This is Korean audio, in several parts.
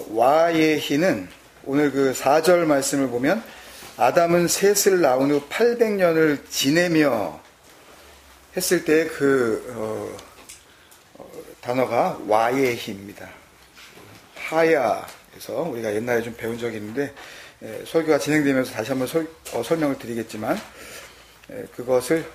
와예히는 오늘 그 4절 말씀을 보면 아담은 셋을 낳은 후 800년을 지내며 했을 때 그 단어가 와예히입니다. 하야에서 우리가 옛날에 좀 배운 적이 있는데 설교가 진행되면서 다시 한번 설명을 드리겠지만 그것을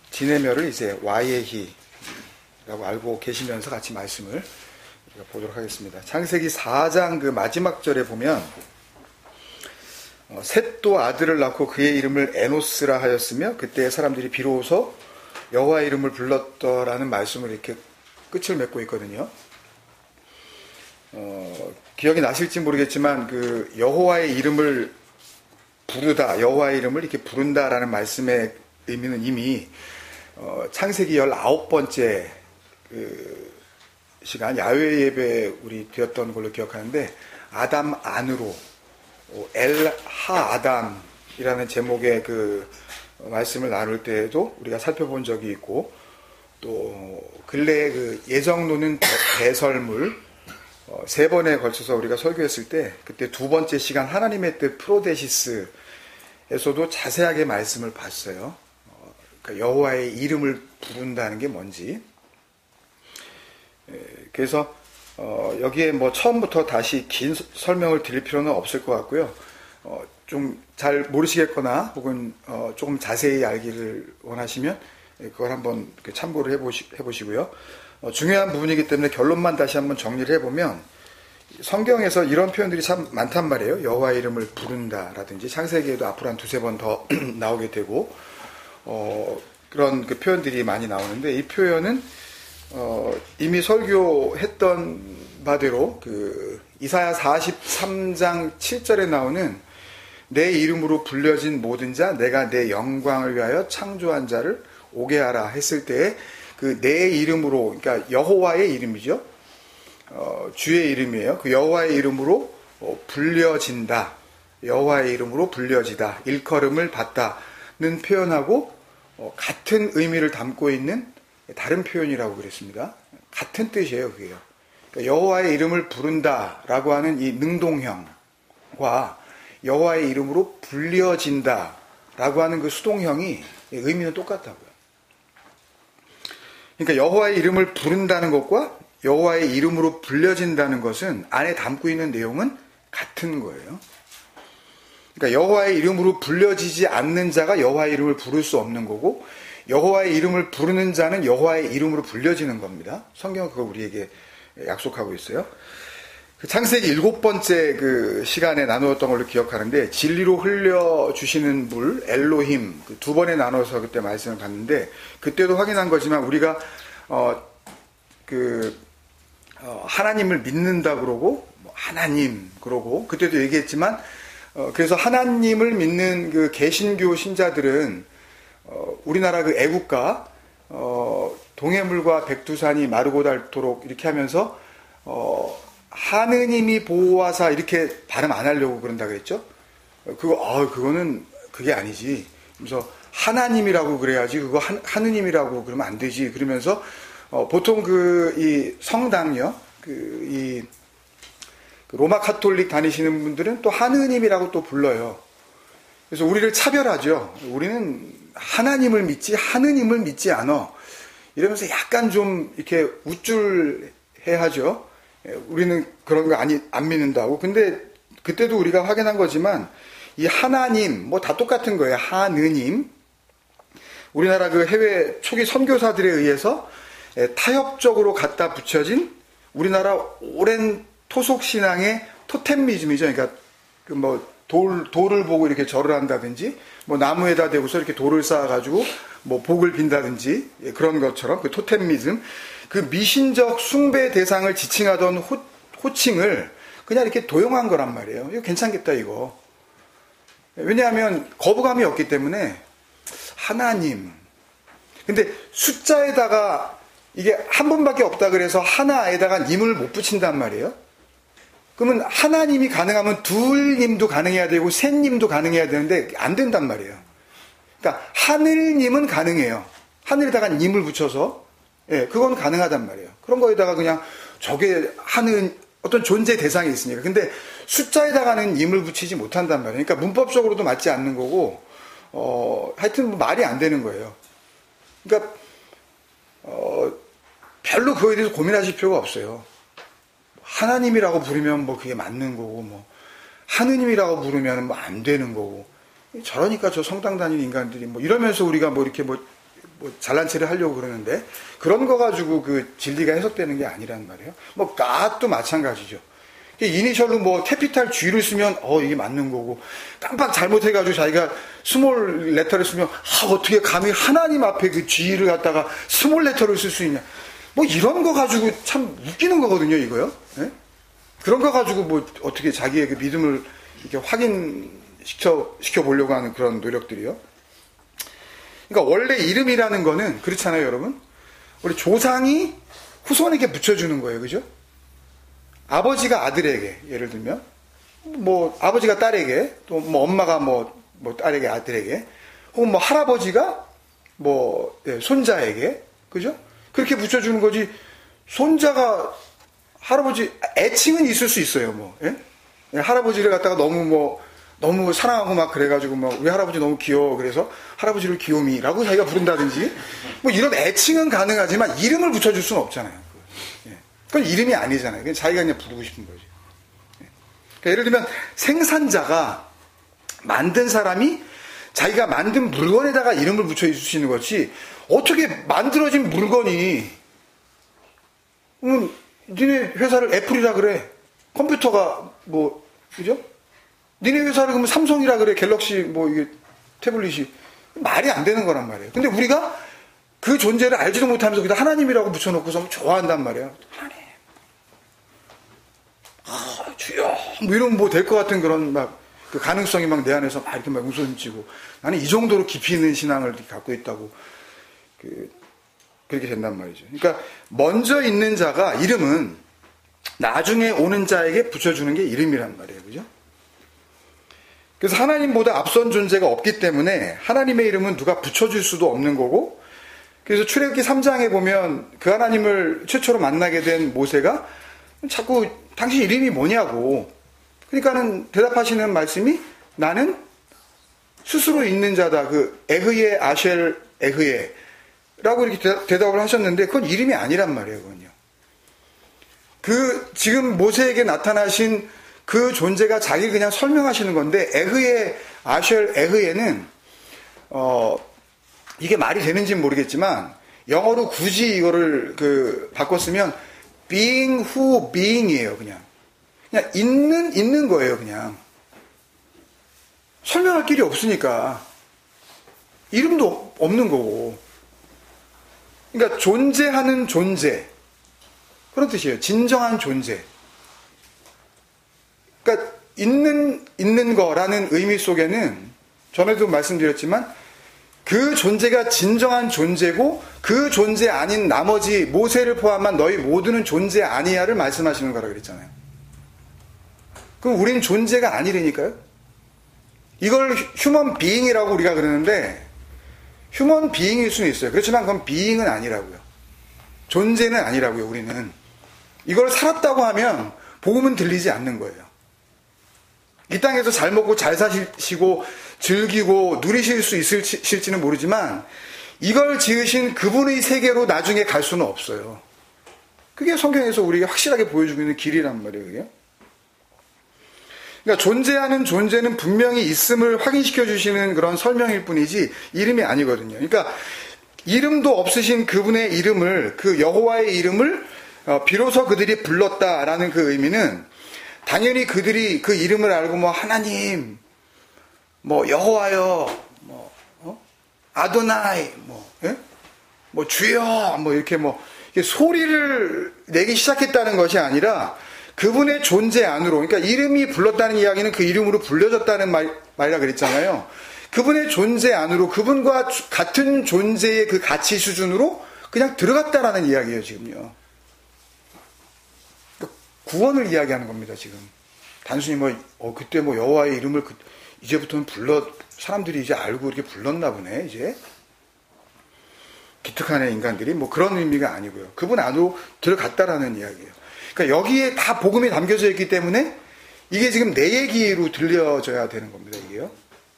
지내며를 이제 와예히라고 알고 계시면서 같이 말씀을 우리가 보도록 하겠습니다. 창세기 4장 그 마지막 절에 보면 셋도 아들을 낳고 그의 이름을 에노스라 하였으며 그때 사람들이 비로소 여호와의 이름을 불렀더라는 말씀을 이렇게 끝을 맺고 있거든요. 기억이 나실지 모르겠지만 그 여호와의 이름을 부르다, 여호와의 이름을 이렇게 부른다라는 말씀의 의미는 이미 창세기 19번째 그 시간 야훼 예배 우리 드렸던 걸로 기억하는데 아담 안으로 엘하 아담이라는 제목의 그 말씀을 나눌 때에도 우리가 살펴본 적이 있고 또 근래에 그 예정론은 배설물 3번에 걸쳐서 우리가 설교했을 때 그때 2번째 시간 하나님의 뜻 프로데시스에서도 자세하게 말씀을 봤어요. 그러니까 여호와의 이름을 부른다는 게 뭔지. 그래서 여기에 뭐 처음부터 다시 긴 설명을 드릴 필요는 없을 것 같고요. 좀 잘 모르시겠거나 혹은 조금 자세히 알기를 원하시면 그걸 한번 참고를 해보시고요. 중요한 부분이기 때문에 결론만 다시 한번 정리를 해보면 성경에서 이런 표현들이 참 많단 말이에요. 여호와의 이름을 부른다라든지 창세기에도 앞으로 한 2-3번 더 나오게 되고 그런 그 표현들이 많이 나오는데 이 표현은 이미 설교했던 바대로 그 이사야 43장 7절에 나오는 내 이름으로 불려진 모든 자 내가 내 영광을 위하여 창조한 자를 오게 하라 했을 때 그 내 이름으로 그러니까 여호와의 이름이죠. 주의 이름이에요. 그 여호와의 이름으로 불려진다. 여호와의 이름으로 불려지다. 일컬음을 받다는 표현하고 같은 의미를 담고 있는 다른 표현이라고 그랬습니다. 같은 뜻이에요, 그게요. 그러니까 여호와의 이름을 부른다라고 하는 이 능동형과 여호와의 이름으로 불려진다라고 하는 그 수동형이 의미는 똑같다고요. 그러니까 여호와의 이름을 부른다는 것과 여호와의 이름으로 불려진다는 것은 안에 담고 있는 내용은 같은 거예요. 그러니까 여호와의 이름으로 불려지지 않는 자가 여호와의 이름을 부를 수 없는 거고 여호와의 이름을 부르는 자는 여호와의 이름으로 불려지는 겁니다. 성경은 그거 우리에게 약속하고 있어요. 그 창세기 7번째 그 시간에 나누었던 걸로 기억하는데 진리로 흘려주시는 물 엘로힘 그 2번에 나눠서 그때 말씀을 봤는데 그때도 확인한 거지만 우리가 하나님을 믿는다 그러고 하나님 그러고 그때도 얘기했지만 그래서 하나님을 믿는 그 개신교 신자들은 우리나라 그 애국가 동해물과 백두산이 마르고 닳도록 이렇게 하면서 하느님이 보호하사 이렇게 발음 안 하려고 그런다 그랬죠. 그거는 그게 아니지. 그래서 하나님이라고 그래야지 그거 하느님이라고 그러면 안 되지. 그러면서 보통 이 성당요 이 로마 카톨릭 다니시는 분들은 또 하느님이라고 또 불러요. 그래서 우리를 차별하죠. 우리는 하나님을 믿지 하느님을 믿지 않아. 이러면서 약간 좀 이렇게 우쭐해하죠. 우리는 그런 거 안 믿는다고. 근데 그때도 우리가 확인한 거지만 이 하나님 뭐 다 똑같은 거예요. 하느님. 우리나라 그 해외 초기 선교사들에 의해서 타협적으로 갖다 붙여진 우리나라 오랜 토속 신앙의 토템미즘이죠. 그러니까 그 뭐 돌을 보고 이렇게 절을 한다든지 뭐 나무에다 대고서 이렇게 돌을 쌓아가지고 뭐 복을 빈다든지 그런 것처럼 그 토템미즘 그 미신적 숭배 대상을 지칭하던 호칭을 그냥 이렇게 도용한 거란 말이에요. 이거 괜찮겠다 이거. 왜냐하면 거부감이 없기 때문에 하나님. 근데 숫자에다가 이게 한 분밖에 없다 그래서 하나에다가 님을 못 붙인단 말이에요. 그러면 하나님이 가능하면 둘님도 가능해야 되고 셋님도 가능해야 되는데 안 된단 말이에요. 그러니까 하늘님은 가능해요. 하늘에다가 님을 붙여서 그건 가능하단 말이에요. 그런 거에다가 그냥 저게 하는 어떤 존재 대상이 있으니까. 근데 숫자에다가는 임을 붙이지 못한단 말이에요. 그러니까 문법적으로도 맞지 않는 거고, 하여튼 뭐 말이 안 되는 거예요. 그러니까, 별로 그거에 대해서 고민하실 필요가 없어요. 하나님이라고 부르면 뭐 그게 맞는 거고, 뭐, 하느님이라고 부르면 뭐 안 되는 거고. 저러니까 저 성당 다니는 인간들이 뭐 이러면서 우리가 뭐 이렇게 뭐 잘난 체를 하려고 그러는데, 그런 거 가지고 그 진리가 해석되는 게 아니란 말이에요. 뭐, God도 마찬가지죠. 이니셜로 뭐 캐피탈 G를 쓰면 이게 맞는 거고, 깜빡 잘못해가지고 자기가 스몰 레터를 쓰면 어떻게 감히 하나님 앞에 그 G를 갖다가 스몰 레터를 쓸 수 있냐, 뭐 이런 거 가지고 참 웃기는 거거든요, 이거요. 네? 그런 거 가지고 뭐 어떻게 자기의 그 믿음을 이렇게 확인시켜 보려고 하는 그런 노력들이요. 그러니까 원래 이름이라는 거는 그렇잖아요, 여러분. 우리 조상이 후손에게 붙여주는 거예요, 그죠? 아버지가 아들에게, 예를 들면, 뭐, 아버지가 딸에게, 또 뭐, 엄마가 뭐 딸에게, 아들에게, 혹은 뭐, 할아버지가 뭐, 손자에게, 그죠? 그렇게 붙여주는 거지, 손자가, 할아버지, 애칭은 있을 수 있어요, 뭐, 예? 할아버지를 갖다가 너무 사랑하고 막 그래가지고 막, 우리 할아버지 너무 귀여워. 그래서 할아버지를 귀요미라고 자기가 부른다든지, 뭐, 이런 애칭은 가능하지만, 이름을 붙여줄 수는 없잖아요. 그건 이름이 아니잖아요. 그냥 자기가 그냥 부르고 싶은 거죠. 그러니까 예를 들면 생산자가 만든 사람이 자기가 만든 물건에다가 이름을 붙여줄 수 있는 거지, 어떻게 만들어진 물건이 니네 회사를 애플이라 그래, 컴퓨터가 뭐 그죠? 니네 회사를 그러면 삼성이라 그래, 갤럭시 뭐 이게 태블릿이, 말이 안 되는 거란 말이에요. 근데 우리가 그 존재를 알지도 못하면서 그냥 하나님이라고 붙여놓고서 좋아한단 말이에요. 하나님, 주여, 뭐 이러면 뭐 될 것 같은 그런 막 그 가능성이 막 내 안에서 막 이렇게 막 웃음치고, 나는 이 정도로 깊이 있는 신앙을 갖고 있다고 그렇게 된단 말이죠. 그러니까 먼저 있는 자가, 이름은 나중에 오는 자에게 붙여주는 게 이름이란 말이에요, 그죠? 그래서 하나님보다 앞선 존재가 없기 때문에 하나님의 이름은 누가 붙여줄 수도 없는 거고, 그래서 출애굽기 3장에 보면 그 하나님을 최초로 만나게 된 모세가 자꾸 당신 이름이 뭐냐고, 그러니까는 대답하시는 말씀이 나는 스스로 있는 자다, 그 에흐예 아쉘 에흐예 라고 이렇게 대답을 하셨는데, 그건 이름이 아니란 말이에요. 그건요. 그 지금 모세에게 나타나신 그 존재가 자기를 그냥 설명하시는 건데, 에흐예 아쉘 에흐예는 이게 말이 되는지는 모르겠지만 영어로 굳이 이거를 바꿨으면 being who being이에요. 그냥 있는 거예요. 그냥 설명할 길이 없으니까 이름도 없는 거고, 그러니까 존재하는 존재, 그런 뜻이에요. 진정한 존재. 그러니까 있는 거라는 의미 속에는 전에도 말씀드렸지만 그 존재가 진정한 존재고, 그 존재 아닌 나머지 모세를 포함한 너희 모두는 존재 아니야를 말씀하시는 거라 그랬잖아요. 그럼 우린 존재가 아니라니까요. 이걸 휴먼 비잉이라고 우리가 그러는데, 휴먼 비잉일 수는 있어요. 그렇지만 그건 비잉은 아니라고요. 존재는 아니라고요. 우리는 이걸 살았다고 하면 복음은 들리지 않는 거예요. 이 땅에서 잘 먹고 잘 사시고 즐기고 누리실 수 있을지는 모르지만, 이걸 지으신 그분의 세계로 나중에 갈 수는 없어요. 그게 성경에서 우리에게 확실하게 보여주고 있는 길이란 말이에요. 그게. 그러니까 존재하는 존재는 분명히 있음을 확인시켜 주시는 그런 설명일 뿐이지 이름이 아니거든요. 그러니까 이름도 없으신 그분의 이름을, 그 여호와의 이름을 비로소 그들이 불렀다라는 그 의미는, 당연히 그들이 그 이름을 알고 뭐 하나님, 뭐 여호와여, 뭐 아도나이, 뭐 주여, 뭐 이렇게 뭐 소리를 내기 시작했다는 것이 아니라 그분의 존재 안으로, 그러니까 이름이 불렀다는 이야기는 그 이름으로 불려졌다는 말이라 그랬잖아요. 그분의 존재 안으로, 그분과 같은 존재의 그 가치 수준으로 그냥 들어갔다라는 이야기예요, 지금요. 그러니까 구원을 이야기하는 겁니다, 지금. 단순히 그때 여호와의 이름을 이제부터는 사람들이 이제 알고 이렇게 불렀나 보네, 이제. 기특하네, 인간들이. 뭐 그런 의미가 아니고요. 그분 안으로 들어갔다라는 이야기예요. 그러니까 여기에 다 복음이 담겨져 있기 때문에 이게 지금 내 얘기로 들려져야 되는 겁니다, 이게요.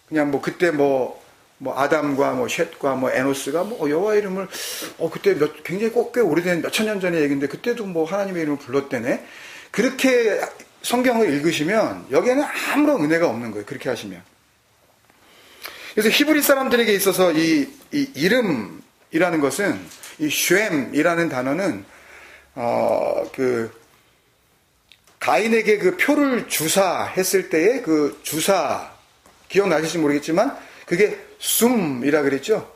그냥 뭐 그때 뭐 아담과 뭐 셋과 뭐 에노스가 뭐 여호와 이름을 그때 굉장히 꽤 오래된 몇천 년 전의 얘기인데 그때도 뭐 하나님의 이름을 불렀대네. 그렇게 성경을 읽으시면 여기에는 아무런 은혜가 없는 거예요. 그렇게 하시면. 그래서 히브리 사람들에게 있어서 이 이름이라는 것은 이 쉔이라는 단어는 가인에게 그 표를 주사했을 때의 그 주사 기억나실지 모르겠지만 그게 숨이라 그랬죠.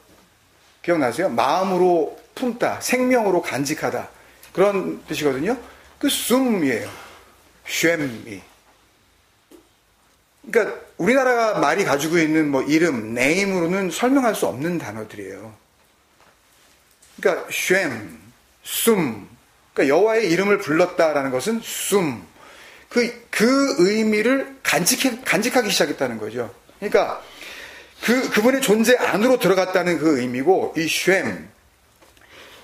기억나세요? 마음으로 품다, 생명으로 간직하다 그런 뜻이거든요. 그 숨이에요. 쉔이. 그러니까 우리나라가 말이 가지고 있는 뭐 이름, 네임으로는 설명할 수 없는 단어들이에요. 그러니까 쉔, 숨. 그러니까 여호와의 이름을 불렀다라는 것은 숨. 그 의미를 간직하기 시작했다는 거죠. 그러니까 그분의 존재 안으로 들어갔다는 그 의미고, 이 쉔,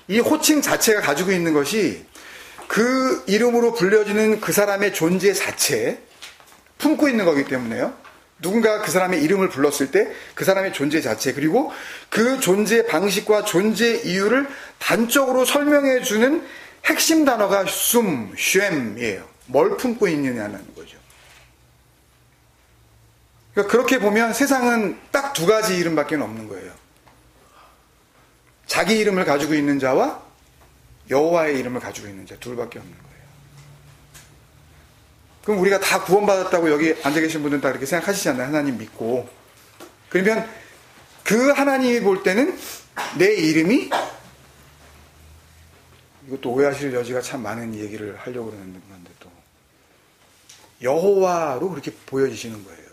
이 호칭 자체가 가지고 있는 것이 그 이름으로 불려지는 그 사람의 존재 자체, 품고 있는 거기 때문에요. 누군가 그 사람의 이름을 불렀을 때 그 사람의 존재 자체, 그리고 그 존재 방식과 존재 이유를 단적으로 설명해 주는 핵심 단어가 쉔이에요. 뭘 품고 있느냐는 거죠. 그러니까 그렇게 보면 세상은 딱 두 가지 이름밖에 없는 거예요. 자기 이름을 가지고 있는 자와 여호와의 이름을 가지고 있는 자, 둘밖에 없는 거예요. 그럼 우리가 다 구원받았다고 여기 앉아 계신 분들은 다 그렇게 생각하시지 않나요? 하나님 믿고. 그러면 그 하나님이 볼 때는 내 이름이, 이것도 오해하실 여지가 참 많은 얘기를 하려고 그러는데 또 여호와로 그렇게 보여지시는 거예요.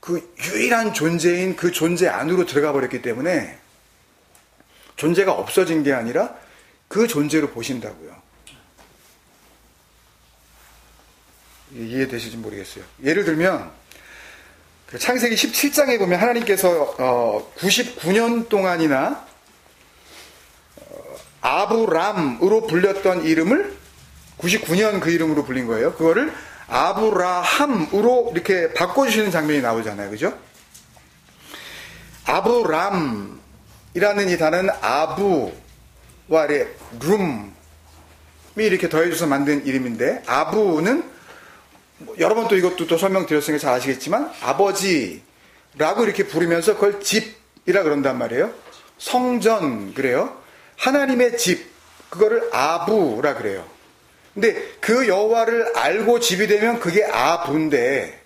그 유일한 존재인 그 존재 안으로 들어가 버렸기 때문에 존재가 없어진 게 아니라 그 존재로 보신다고요. 이해되실지 모르겠어요. 예를 들면 창세기 17장에 보면 하나님께서 99년 동안이나 아브람으로 불렸던 이름을 99년 그 이름으로 불린 거예요. 그거를 아브라함으로 이렇게 바꿔주시는 장면이 나오잖아요. 그죠? 아브람이라는 이 단어는 아부와 룸이 이렇게 더해져서 만든 이름인데, 아부는 여러 번 또 이것도 또 설명드렸으니까 잘 아시겠지만 아버지라고 이렇게 부르면서 그걸 집이라 그런단 말이에요. 성전 그래요. 하나님의 집, 그거를 아부라 그래요. 근데 그 여호와를 알고 집이 되면 그게 아부인데,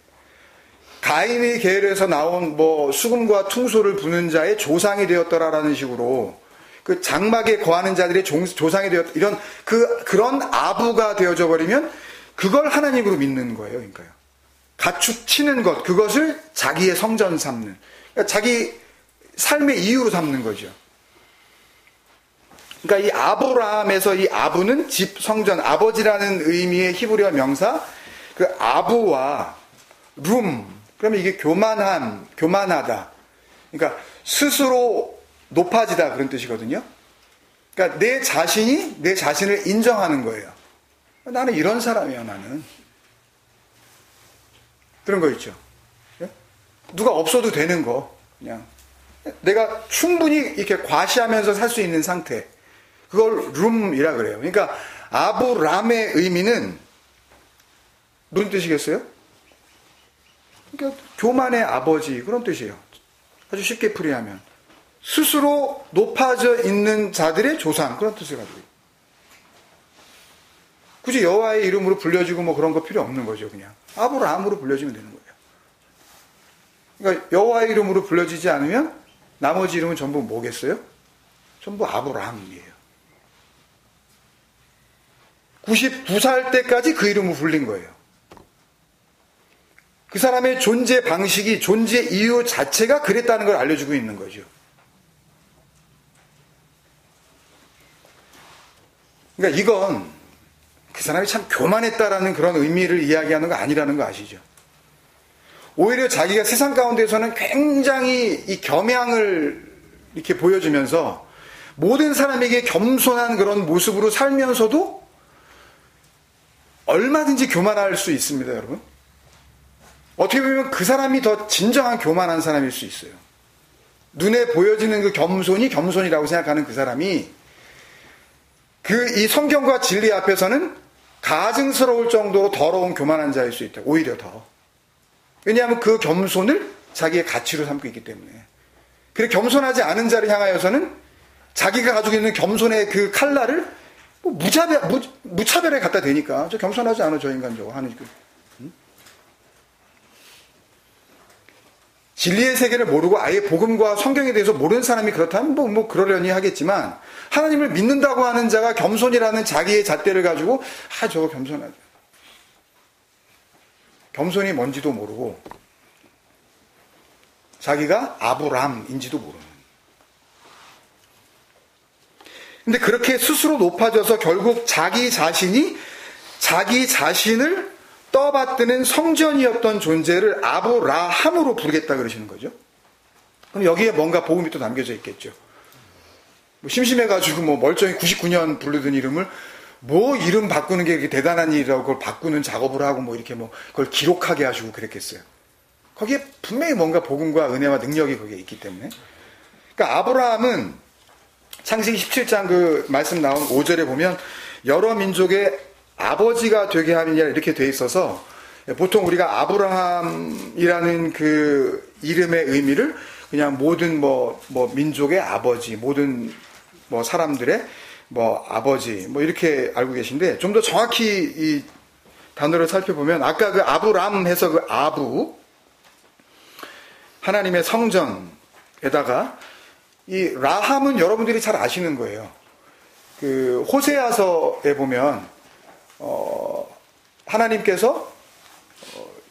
가인의 계열에서 나온 뭐 수금과 퉁소를 부는 자의 조상이 되었더라라는 식으로 그 장막에 거하는 자들의 조상이 되었, 이런 그런 아부가 되어져 버리면 그걸 하나님으로 믿는 거예요. 그러니까요. 가축치는 것, 그것을 자기의 성전 삼는, 그러니까 자기 삶의 이유로 삼는 거죠. 그러니까 이 아브라함에서 이 아부는 집, 성전, 아버지라는 의미의 히브리어 명사, 그 아부와 룸, 그러면 이게 교만함, 교만하다. 그러니까 스스로 높아지다 그런 뜻이거든요. 그러니까 내 자신이 내 자신을 인정하는 거예요. 나는 이런 사람이야, 나는. 그런 거 있죠. 누가 없어도 되는 거, 그냥. 내가 충분히 이렇게 과시하면서 살 수 있는 상태. 그걸 룸이라 그래요. 그러니까 아브람의 의미는 무슨 뜻이겠어요? 그러니까 교만의 아버지, 그런 뜻이에요. 아주 쉽게 풀이하면 스스로 높아져 있는 자들의 조상, 그런 뜻을 가지고 있어요. 굳이 여호와의 이름으로 불려지고 뭐 그런 거 필요 없는 거죠. 그냥 아브라함으로 불려지면 되는 거예요. 그러니까 여호와의 이름으로 불려지지 않으면 나머지 이름은 전부 뭐겠어요? 전부 아브라함이에요. 99살 때까지 그 이름을 불린 거예요. 그 사람의 존재 방식이, 존재 이유 자체가 그랬다는 걸 알려주고 있는 거죠. 그러니까 이건 그 사람이 참 교만했다라는 그런 의미를 이야기하는 거 아니라는 거 아시죠? 오히려 자기가 세상 가운데서는 굉장히 이 겸양을 이렇게 보여주면서 모든 사람에게 겸손한 그런 모습으로 살면서도 얼마든지 교만할 수 있습니다, 여러분. 어떻게 보면 그 사람이 더 진정한 교만한 사람일 수 있어요. 눈에 보여지는 그 겸손이 겸손이라고 생각하는 그 사람이 이 성경과 진리 앞에서는 가증스러울 정도로 더러운 교만한 자일 수 있다. 오히려 더. 왜냐하면 그 겸손을 자기의 가치로 삼고 있기 때문에. 그래 겸손하지 않은 자를 향하여서는 자기가 가지고 있는 겸손의 그 칼날을 무차별에 갖다 대니까 저 겸손하지 않아 저 인간 저거 하는 그. 진리의 세계를 모르고 아예 복음과 성경에 대해서 모르는 사람이 그렇다면 뭐 그러려니 하겠지만 하나님을 믿는다고 하는 자가 겸손이라는 자기의 잣대를 가지고 저거 겸손하죠. 겸손이 뭔지도 모르고 자기가 아브람인지도 모르는. 근데 그렇게 스스로 높아져서 결국 자기 자신이 자기 자신을 떠받드는 성전이었던 존재를 아브라함으로 부르겠다 그러시는 거죠. 그럼 여기에 뭔가 복음이 또 담겨져 있겠죠. 심심해가지고 멀쩡히 99년 부르던 이름을 이름 바꾸는 게 이렇게 대단한 일이라고 그걸 바꾸는 작업을 하고 이렇게 그걸 기록하게 하시고 그랬겠어요. 거기에 분명히 뭔가 복음과 은혜와 능력이 거기에 있기 때문에. 그러니까 아브라함은 창세기 17장 그 말씀 나온 5절에 보면 여러 민족의 아버지가 되게 하느냐 이렇게 돼 있어서 보통 우리가 아브라함이라는 그 이름의 의미를 그냥 모든 민족의 아버지, 모든 사람들의 아버지 이렇게 알고 계신데 좀 더 정확히 이 단어를 살펴보면 아까 그 아브람 해서 그 아부 하나님의 성전에다가 이 라함은 여러분들이 잘 아시는 거예요. 그 호세아서에 보면 하나님께서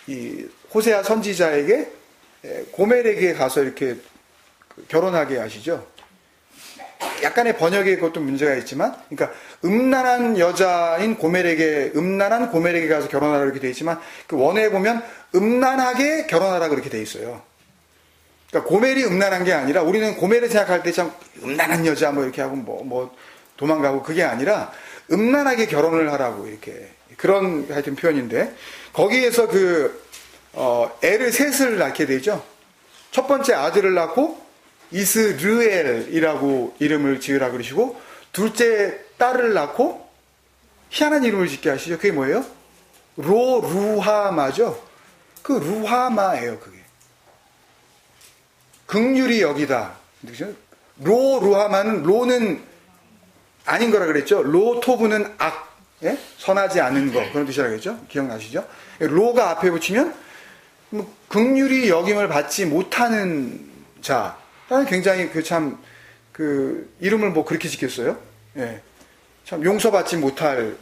이 호세아 선지자에게 고멜에게 가서 이렇게 결혼하게 하시죠. 약간의 번역에 그것도 문제가 있지만, 그러니까 음란한 여자인 음란한 고멜에게 가서 결혼하라 이렇게 돼 있지만, 그 원어에 보면 음란하게 결혼하라 그렇게 돼 있어요. 그러니까 고멜이 음란한 게 아니라 우리는 고멜을 생각할 때 참 음란한 여자 이렇게 하고 도망가고 그게 아니라 음란하게 결혼을 하라고 이렇게 그런 하여튼 표현인데 거기에서 애를 셋을 낳게 되죠. 첫 번째 아들을 낳고 이스르엘이라고 이름을 지으라 그러시고 둘째 딸을 낳고 희한한 이름을 짓게 하시죠. 그게 뭐예요? 루하마죠. 그 루하마예요. 그게 긍휼히 여기다. 루하마는 로는 아닌 거라 그랬죠. 로토브는 악, 예? 선하지 않은 거 그런 뜻이라 그랬죠. 기억나시죠? 로가 앞에 붙이면 긍휼히 여김을 받지 못하는 자. 굉장히 이름을 그렇게 짓겠어요? 예. 참 용서받지 못할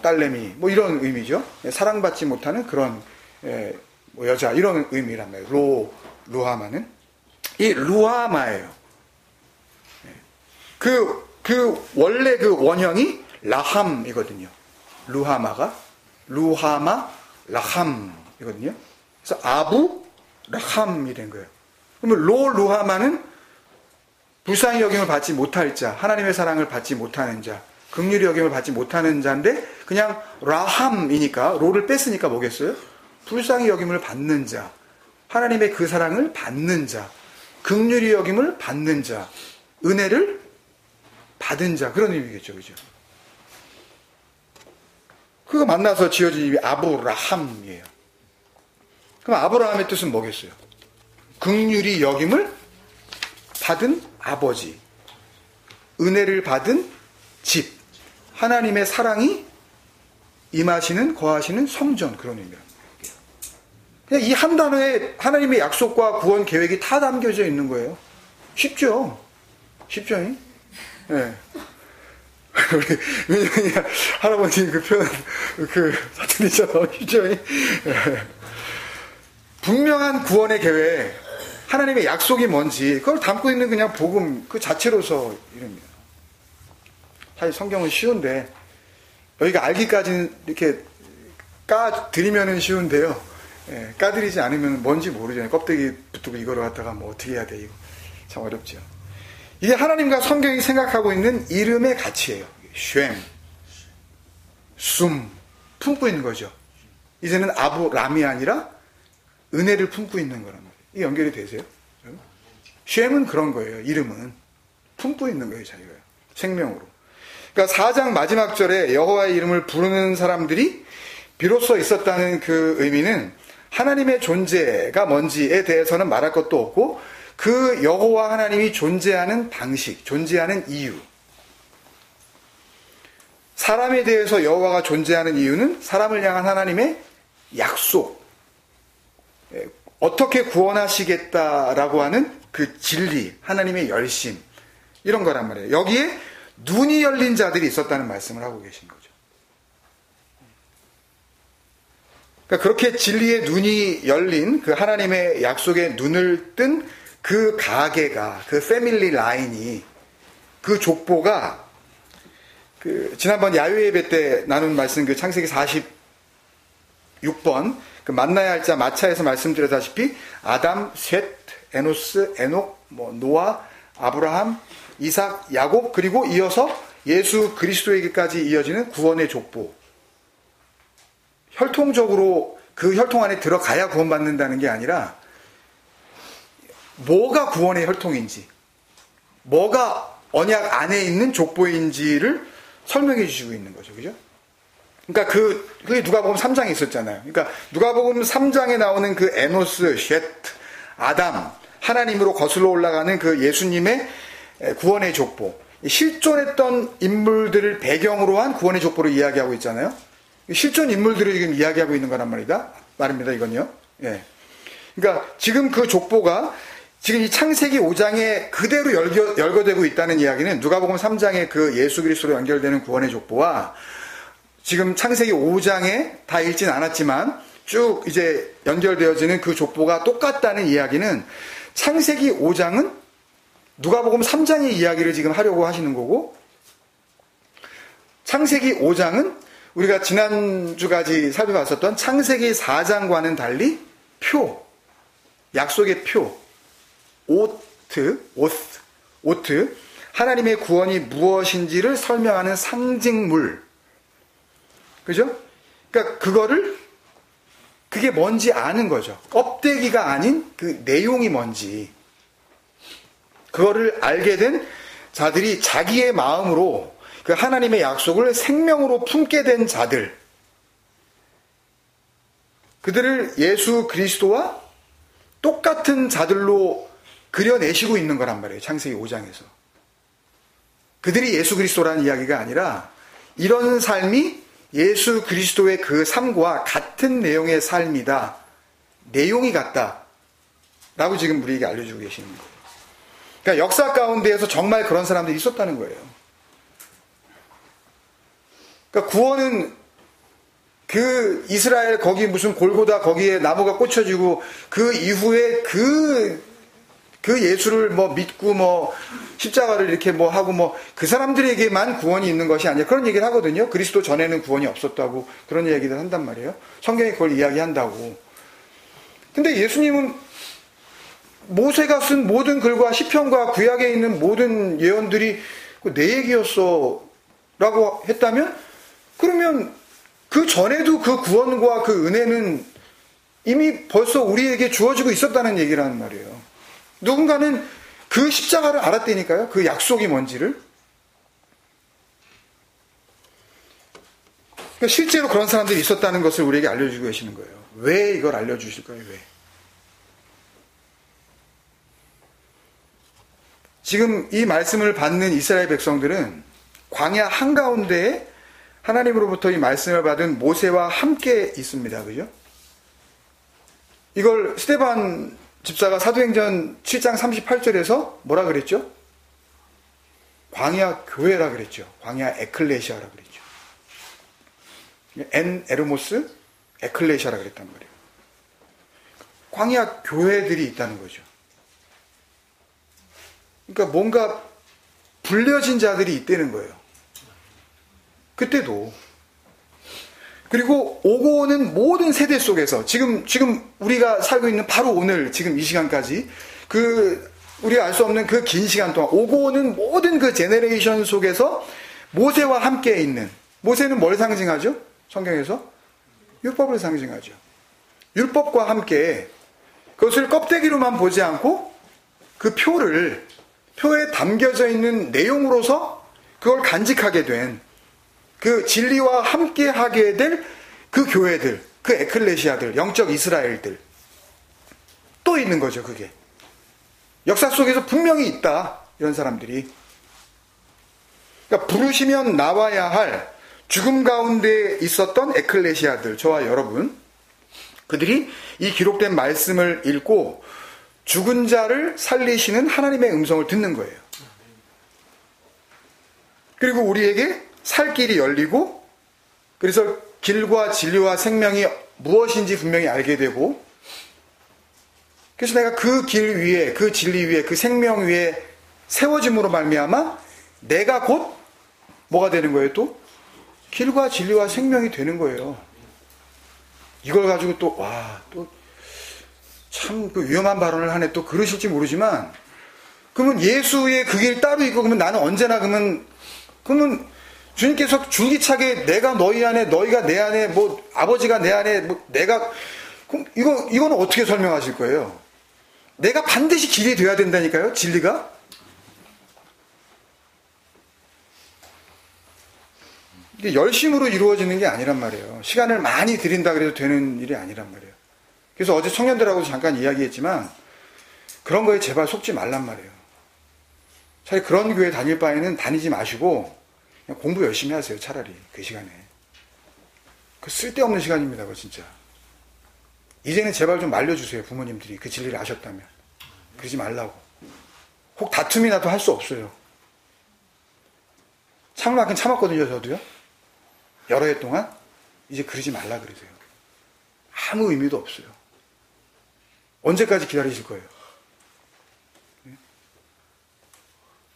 딸내미 이런 의미죠. 예, 사랑받지 못하는 그런 여자 이런 의미란 말이에요. 루하마는 이 루하마예요. 그 원래 그 원형이 라함이거든요. 루하마 라함이거든요. 그래서 아부 라함이 된 거예요. 그러면 루하마는 불쌍히 여김을 받지 못할 자, 하나님의 사랑을 받지 못하는 자, 긍휼히 여김을 받지 못하는 자인데 그냥 라함이니까 로를 뺐으니까 뭐겠어요? 불쌍히 여김을 받는 자, 하나님의 그 사랑을 받는 자, 긍휼히 여김을 받는 자, 은혜를 받은 자 그런 의미겠죠, 그죠? 그거 만나서 지어진 이름이 아브라함이에요. 그럼 아브라함의 뜻은 뭐겠어요? 긍휼히 여김을 받은 아버지, 은혜를 받은 집, 하나님의 사랑이 임하시는 거하시는 성전 그런 의미입니다. 그냥 이 한 단어에 하나님의 약속과 구원 계획이 다 담겨져 있는 거예요. 쉽죠? 네. 우리 민영이 할아버님 그 표현 사투리처럼 쉽죠? 네. 분명한 구원의 계획, 하나님의 약속이 뭔지 그걸 담고 있는 그냥 복음 그 자체로서 이릅니다. 사실 성경은 쉬운데 여기가 알기까지는 이렇게 까드리면은 쉬운데요. 예, 까드리지 않으면 뭔지 모르잖아요. 껍데기 붙고 이거를 갖다가 어떻게 해야 돼 이거 참 어렵죠. 이게 하나님과 성경이 생각하고 있는 이름의 가치예요. 쉔, 숨, 품고 있는 거죠. 이제는 아브람이 아니라 은혜를 품고 있는 거란 말이에요. 이게 연결이 되세요? 쉔은 그런 거예요. 이름은 품고 있는 거예요. 자기가 생명으로. 그러니까 4장 마지막 절에 여호와의 이름을 부르는 사람들이 비로소 있었다는 그 의미는 하나님의 존재가 뭔지에 대해서는 말할 것도 없고 그 여호와 하나님이 존재하는 방식, 존재하는 이유, 사람에 대해서 여호와가 존재하는 이유는 사람을 향한 하나님의 약속, 어떻게 구원하시겠다라고 하는 그 진리, 하나님의 열심, 이런 거란 말이에요. 여기에 눈이 열린 자들이 있었다는 말씀을 하고 계신 거죠. 그러니까 그렇게 진리의 눈이 열린 그 하나님의 약속에 눈을 뜬 그 가계가, 그 패밀리 라인이, 그 족보가 지난번 야외 예배 때 나눈 말씀, 그 창세기 46번, 그 만나야 할 자 마차에서 말씀드렸다시피, 아담, 셋, 에노스, 에녹, 노아, 아브라함, 이삭, 야곱, 그리고 이어서 예수 그리스도에게까지 이어지는 구원의 족보. 혈통적으로 그 혈통 안에 들어가야 구원받는다는 게 아니라, 뭐가 구원의 혈통인지, 뭐가 언약 안에 있는 족보인지를 설명해 주시고 있는 거죠. 그죠? 그러니까 그게 누가복음 3장에 있었잖아요. 그러니까 누가복음 3장에 나오는 그 에노스, 셋, 아담, 하나님으로 거슬러 올라가는 그 예수님의 구원의 족보, 실존했던 인물들을 배경으로 한 구원의 족보를 이야기하고 있잖아요. 실존 인물들을 지금 이야기하고 있는 거란 말입니다. 이건요. 예. 그러니까 지금 그 족보가 지금 이 창세기 5장에 그대로 열거되고 있다는 이야기는 누가복음 3장의 그 예수 그리스도로 연결되는 구원의 족보와 지금 창세기 5장에 다 읽진 않았지만 쭉 이제 연결되어지는 그 족보가 똑같다는 이야기는 창세기 5장은 누가복음 3장의 이야기를 지금 하려고 하시는 거고, 창세기 5장은 우리가 지난주까지 살펴봤었던 창세기 4장과는 달리 약속의 오트, 하나님의 구원이 무엇인지를 설명하는 상징물. 그죠? 그러니까 그게 뭔지 아는 거죠. 껍데기가 아닌 그 내용이 뭔지. 그거를 알게 된 자들이 자기의 마음으로 그 하나님의 약속을 생명으로 품게 된 자들. 그들을 예수 그리스도와 똑같은 자들로 그려내시고 있는 거란 말이에요. 창세기 5장에서. 그들이 예수 그리스도라는 이야기가 아니라 이런 삶이 예수 그리스도의 그 삶과 같은 내용의 삶이다. 내용이 같다. 라고 지금 우리에게 알려주고 계시는 거예요. 그러니까 역사 가운데에서 정말 그런 사람들이 있었다는 거예요. 그러니까 구원은 그 이스라엘 거기 무슨 골고다 거기에 나무가 꽂혀지고 그 이후에 그 예수를 믿고 십자가를 이렇게 하고 그 사람들에게만 구원이 있는 것이 아니라 그런 얘기를 하거든요. 그리스도 전에는 구원이 없었다고 그런 얘기를 한단 말이에요. 성경이 그걸 이야기한다고. 근데 예수님은 모세가 쓴 모든 글과 시편과 구약에 있는 모든 예언들이 내 얘기였어 라고 했다면, 그러면 그 전에도 그 구원과 그 은혜는 이미 벌써 우리에게 주어지고 있었다는 얘기라는 말이에요. 누군가는 그 십자가를 알았다니까요. 그 약속이 뭔지를. 그러니까 실제로 그런 사람들이 있었다는 것을 우리에게 알려주고 계시는 거예요. 왜 이걸 알려주실까요? 왜? 지금 이 말씀을 받는 이스라엘 백성들은 광야 한가운데에 하나님으로부터 이 말씀을 받은 모세와 함께 있습니다. 그죠? 이걸 스데반 집사가 사도행전 7장 38절에서 뭐라 그랬죠? 광야 교회라 그랬죠. 광야 에클레시아라 그랬죠. 엔 에르모스 에클레시아라 그랬단 말이에요. 광야 교회들이 있다는 거죠. 그러니까 뭔가 불려진 자들이 있다는 거예요. 그때도. 그리고 오고 오는 모든 세대 속에서 지금 우리가 살고 있는 바로 오늘 지금 이 시간까지 그 우리가 알 수 없는 그 긴 시간 동안 오고 오는 모든 그 제네레이션 속에서 모세와 함께 있는, 모세는 뭘 상징하죠? 성경에서? 율법을 상징하죠. 율법과 함께 그것을 껍데기로만 보지 않고 그 표에 담겨져 있는 내용으로서 그걸 간직하게 된 그 진리와 함께 하게 될 그 교회들, 그 에클레시아들, 영적 이스라엘들 또 있는 거죠. 그게 역사 속에서 분명히 있다. 이런 사람들이. 그러니까 부르시면 나와야 할 죽음 가운데 있었던 에클레시아들, 저와 여러분, 그들이 이 기록된 말씀을 읽고 죽은 자를 살리시는 하나님의 음성을 듣는 거예요. 그리고 우리에게 살 길이 열리고, 그래서 길과 진리와 생명이 무엇인지 분명히 알게 되고, 그래서 내가 그 길 위에, 그 진리 위에, 그 생명 위에 세워짐으로 말미암아 내가 곧 뭐가 되는 거예요? 또 길과 진리와 생명이 되는 거예요. 이걸 가지고 또 참 그 위험한 발언을 하네, 또 그러실지 모르지만, 그러면 예수의 그 길 따로 있고, 그러면 나는 언제나 그러면 주님께서 줄기차게 내가 너희 안에, 너희가 내 안에, 뭐 아버지가 내 안에, 뭐 내가, 그럼 이거는 어떻게 설명하실 거예요? 내가 반드시 길이 돼야 된다니까요, 진리가. 이게 열심으로 이루어지는 게 아니란 말이에요. 시간을 많이 들인다 그래도 되는 일이 아니란 말이에요. 그래서 어제 청년들하고도 잠깐 이야기했지만, 그런 거에 제발 속지 말란 말이에요. 차라리 그런 교회 다닐 바에는 다니지 마시고 그냥 공부 열심히 하세요. 차라리 그 시간에. 그 쓸데없는 시간입니다. 그거 진짜. 이제는 제발 좀 말려주세요. 부모님들이 그 진리를 아셨다면. 그러지 말라고. 혹 다툼이 나도 할 수 없어요. 참을만큼 참았거든요. 저도요. 여러 해 동안. 이제 그러지 말라 그러세요. 아무 의미도 없어요. 언제까지 기다리실 거예요?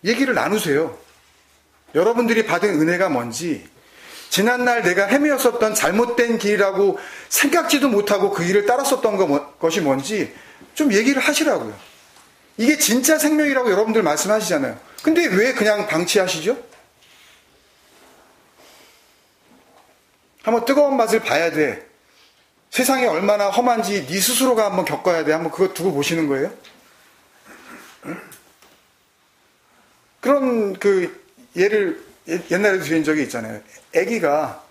얘기를 나누세요. 여러분들이 받은 은혜가 뭔지, 지난날 내가 헤매었었던 잘못된 길이라고 생각지도 못하고 그 길을 따랐었던 것이 뭔지 좀 얘기를 하시라고요. 이게 진짜 생명이라고 여러분들 말씀하시잖아요. 근데 왜 그냥 방치하시죠? 한번 뜨거운 맛을 봐야 돼. 세상이 얼마나 험한지 네 스스로가 한번 겪어야 돼. 한번 그거 두고 보시는 거예요? 그런 예를 옛날에 드린 적이 있잖아요. 아기가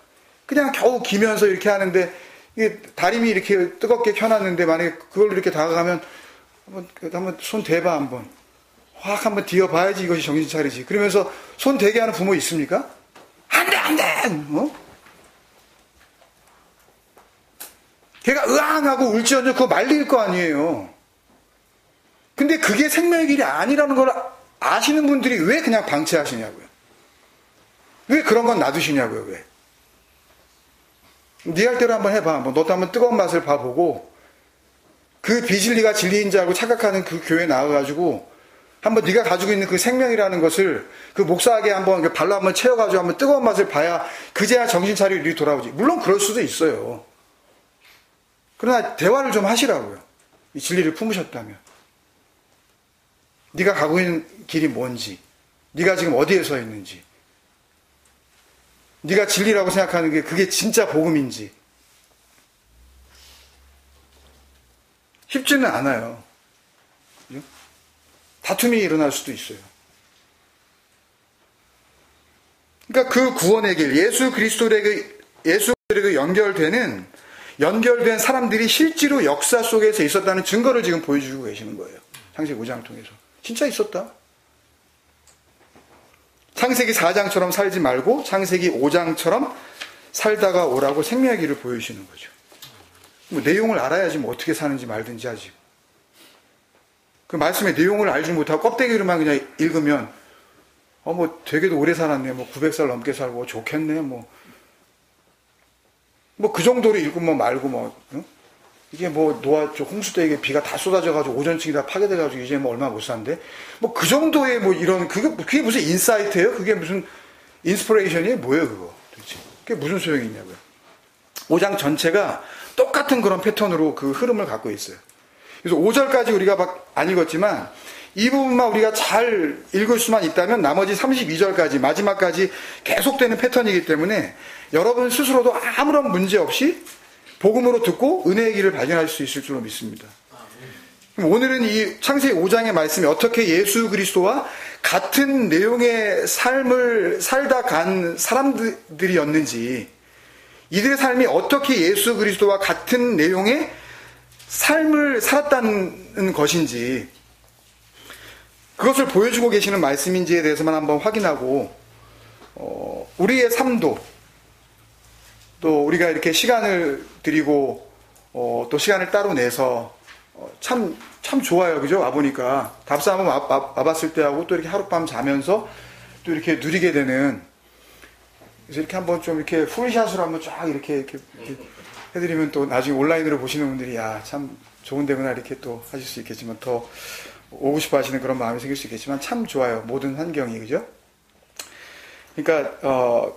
그냥 겨우 기면서 이렇게 하는데, 이게 다리미 이렇게 뜨겁게 켜놨는데, 만약에 그걸 이렇게 다가가면 한번 손 대봐, 확 한번 뒤어봐야지 이것이 정신 차리지. 그러면서 손 대게 하는 부모 있습니까? 안 돼! 걔가 으앙하고 울지언정 그거 말릴 거 아니에요. 근데 그게 생명의 길이 아니라는 걸 아시는 분들이 왜 그냥 방치하시냐고요. 왜 그런 건 놔두시냐고요. 왜. 네 할 대로 한번 해봐. 너도 한번 뜨거운 맛을 봐보고, 그 비진리가 진리인 줄 알고 착각하는 그 교회에 나와가지고 한번 네가 가지고 있는 그 생명이라는 것을 그 목사에게 한번 발로 한번 채워가지고 한번 뜨거운 맛을 봐야 그제야 정신 차리고 일이 돌아오지. 물론 그럴 수도 있어요. 그러나 대화를 좀 하시라고요. 이 진리를 품으셨다면. 네가 가고 있는 길이 뭔지, 네가 지금 어디에 서 있는지, 네가 진리라고 생각하는 게 그게 진짜 복음인지. 쉽지는 않아요. 그죠? 다툼이 일어날 수도 있어요. 그러니까 그 구원의 길, 예수 그리스도에게 연결된 사람들이 실제로 역사 속에서 있었다는 증거를 지금 보여주고 계시는 거예요. 창세기 5장을 통해서. 진짜 있었다. 창세기 4장처럼 살지 말고 창세기 5장처럼 살다가 오라고 생명의 길을 보여주시는 거죠. 내용을 알아야지 어떻게 사는지 말든지 하지. 그 말씀의 내용을 알지 못하고 껍데기로만 그냥 읽으면 되게도 오래 살았네. 900살 넘게 살고 좋겠네. 그 정도로 읽고 말고 응? 이게 홍수 때 이게 비가 다 쏟아져가지고 오존층이 다 파괴돼가지고 이제 얼마 못 산대. 그 정도의 이런, 그게 무슨 인사이트예요? 그게 무슨 인스피레이션이에요? 뭐예요, 그거? 도대체. 그게 무슨 소용이 있냐고요. 5장 전체가 똑같은 그런 패턴으로 그 흐름을 갖고 있어요. 그래서 5절까지 우리가 막 안 읽었지만, 이 부분만 우리가 잘 읽을 수만 있다면 나머지 32절까지 마지막까지 계속되는 패턴이기 때문에 여러분 스스로도 아무런 문제 없이 복음으로 듣고 은혜의 길을 발견할 수 있을 줄로 믿습니다. 오늘은 이 창세기 5장의 말씀이 어떻게 예수 그리스도와 같은 내용의 삶을 살다 간 사람들이었는지, 이들의 삶이 어떻게 예수 그리스도와 같은 내용의 삶을 살았다는 것인지, 그것을 보여주고 계시는 말씀인지에 대해서만 한번 확인하고, 우리의 삶도 또 우리가 이렇게 시간을 드리고 또 시간을 따로 내서 참 좋아요. 그죠? 와보니까 답사 한번 와봤을 때하고 또 이렇게 하룻밤 자면서 또 이렇게 누리게 되는, 그래서 이렇게 한번 좀 이렇게 풀샷으로 한번 쫙 이렇게 해드리면 또 나중에 온라인으로 보시는 분들이 야, 참 좋은 데구나 이렇게 또 하실 수 있겠지만, 더 오고 싶어 하시는 그런 마음이 생길 수 있겠지만 참 좋아요. 모든 환경이. 그죠? 그러니까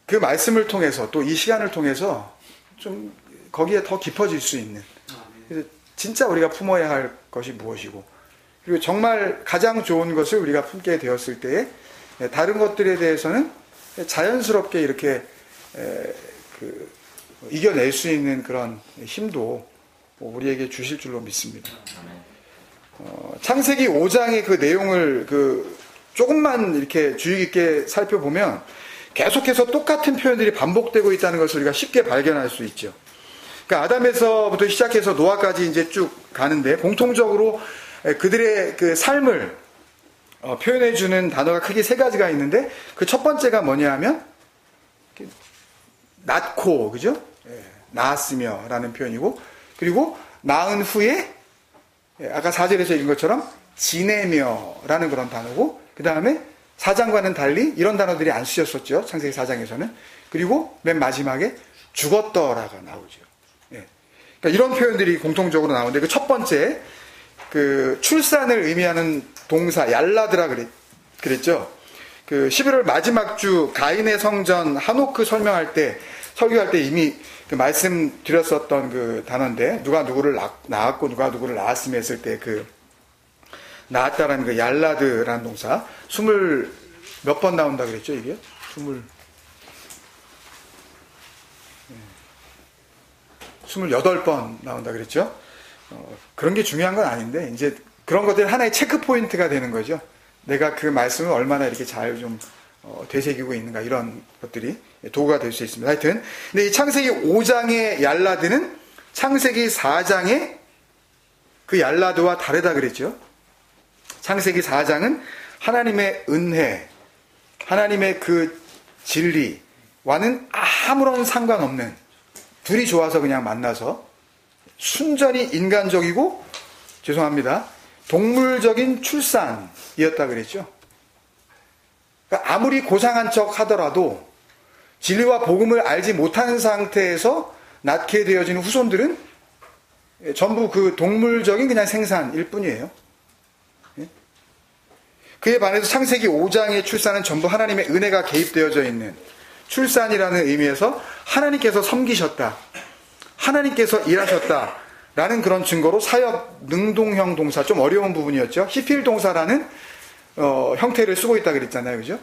그 말씀을 통해서 또 이 시간을 통해서 좀 거기에 더 깊어질 수 있는, 그래서 진짜 우리가 품어야 할 것이 무엇이고, 그리고 정말 가장 좋은 것을 우리가 품게 되었을 때에 다른 것들에 대해서는 자연스럽게 이렇게 이겨낼 수 있는 그런 힘도 우리에게 주실 줄로 믿습니다. 창세기 5장의 그 내용을 조금만 이렇게 주의 깊게 살펴보면 계속해서 똑같은 표현들이 반복되고 있다는 것을 우리가 쉽게 발견할 수 있죠. 그러니까 아담에서부터 시작해서 노아까지 이제 쭉 가는데 공통적으로 그들의 그 삶을 표현해주는 단어가 크게 세 가지가 있는데, 그 첫 번째가 뭐냐 하면 낳고, 그죠? 낳았으며 라는 표현이고, 그리고 낳은 후에 아까 4절에서 읽은 것처럼 지내며 라는 그런 단어고, 그 다음에 4장과는 달리 이런 단어들이 안 쓰였었죠. 창세기 4장에서는. 그리고 맨 마지막에 죽었더라가 나오죠. 그러니까 이런 표현들이 공통적으로 나오는데, 그 첫 번째, 그 출산을 의미하는 동사 얄라드라 그랬죠. 그 11월 마지막 주 가인의 성전 하노크 설교할 때 이미 그 말씀드렸었던 그 단어인데, 누가 누구를 낳았고 누가 누구를 낳았으며 했을 때 그 낳았다라는 그 얄라드라는 동사 20몇 번 나온다 그랬죠. 이게 28번 나온다 그랬죠. 그런 게 중요한 건 아닌데, 이제 그런 것들이 하나의 체크 포인트가 되는 거죠. 내가 그 말씀을 얼마나 이렇게 잘 좀 되새기고 있는가, 이런 것들이 도구가 될 수 있습니다. 하여튼 근데 이 창세기 5장의 얄라드는 창세기 4장의 그 얄라드와 다르다 그랬죠. 창세기 4장은 하나님의 은혜, 하나님의 그 진리와는 아무런 상관없는, 둘이 좋아서 그냥 만나서 순전히 인간적이고, 죄송합니다, 동물적인 출산이었다 그랬죠. 그러니까 아무리 고상한 척 하더라도 진리와 복음을 알지 못하는 상태에서 낳게 되어지는 후손들은 전부 그 동물적인 그냥 생산일 뿐이에요. 그에 반해서 창세기 5장의 출산은 전부 하나님의 은혜가 개입되어져 있는 출산이라는 의미에서 하나님께서 섬기셨다, 하나님께서 일하셨다 라는 그런 증거로 사역 능동형 동사, 좀 어려운 부분이었죠. 히필 동사라는 형태를 쓰고 있다 그랬잖아요. 그죠?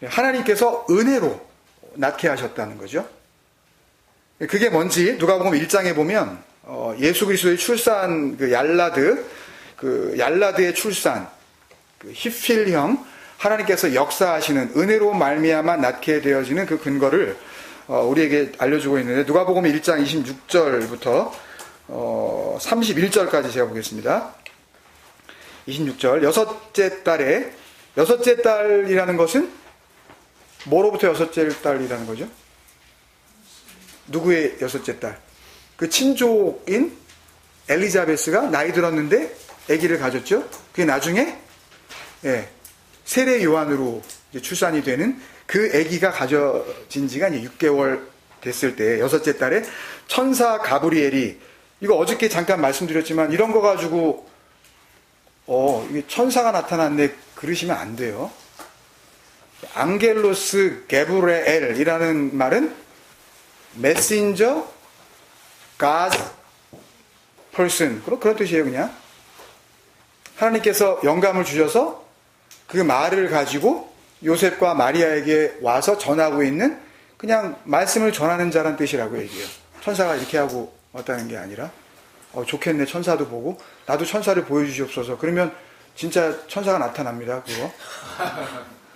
하나님께서 은혜로 낳게 하셨다는 거죠. 그게 뭔지 누가복음 1장에 보면 예수 그리스도의 출산, 그 얄라드의 출산, 그 히필형, 하나님께서 역사하시는 은혜로 말미암아 낳게 되어지는 그 근거를 우리에게 알려주고 있는데, 누가복음 1장 26절부터 31절까지 제가 보겠습니다. 26절, 여섯째 딸이라는 것은 뭐로부터 여섯째 딸이라는 거죠? 누구의 여섯째 딸? 그 친족인 엘리자베스가 나이 들었는데 아기를 가졌죠. 그게 나중에 세례 요한으로 출산이 되는 그 아기가 가져진 지가 이제 6개월 됐을 때, 여섯째 딸에 천사 가브리엘이, 이거 어저께 잠깐 말씀드렸지만 이런 거 가지고 이게 천사가 나타났네 그러시면 안 돼요. 앙겔로스 게브레엘이라는 말은 메신저 God person. 그런 뜻이에요, 그냥. 하나님께서 영감을 주셔서 그 말을 가지고 요셉과 마리아에게 와서 전하고 있는 그냥 말씀을 전하는 자란 뜻이라고 얘기해요. 천사가 이렇게 하고 왔다는 게 아니라 좋겠네, 천사도 보고 나도 천사를 보여주시옵소서. 그러면 진짜 천사가 나타납니다. 그거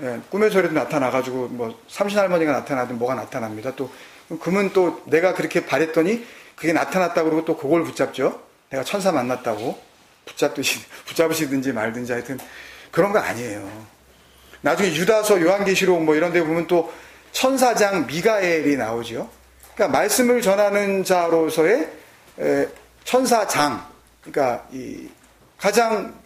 예, 꿈에서라도 나타나가지고 뭐 삼신할머니가 나타나든 뭐가 나타납니다. 또 그러면 또 내가 그렇게 바랬더니 그게 나타났다고 그러고 또 그걸 붙잡죠. 내가 천사 만났다고 붙잡으시든지 말든지 하여튼 그런 거 아니에요. 나중에 유다서, 요한계시록 뭐 이런 데 보면 또 천사장 미가엘이 나오죠. 그러니까 말씀을 전하는 자로서의 천사장, 그러니까 이 가장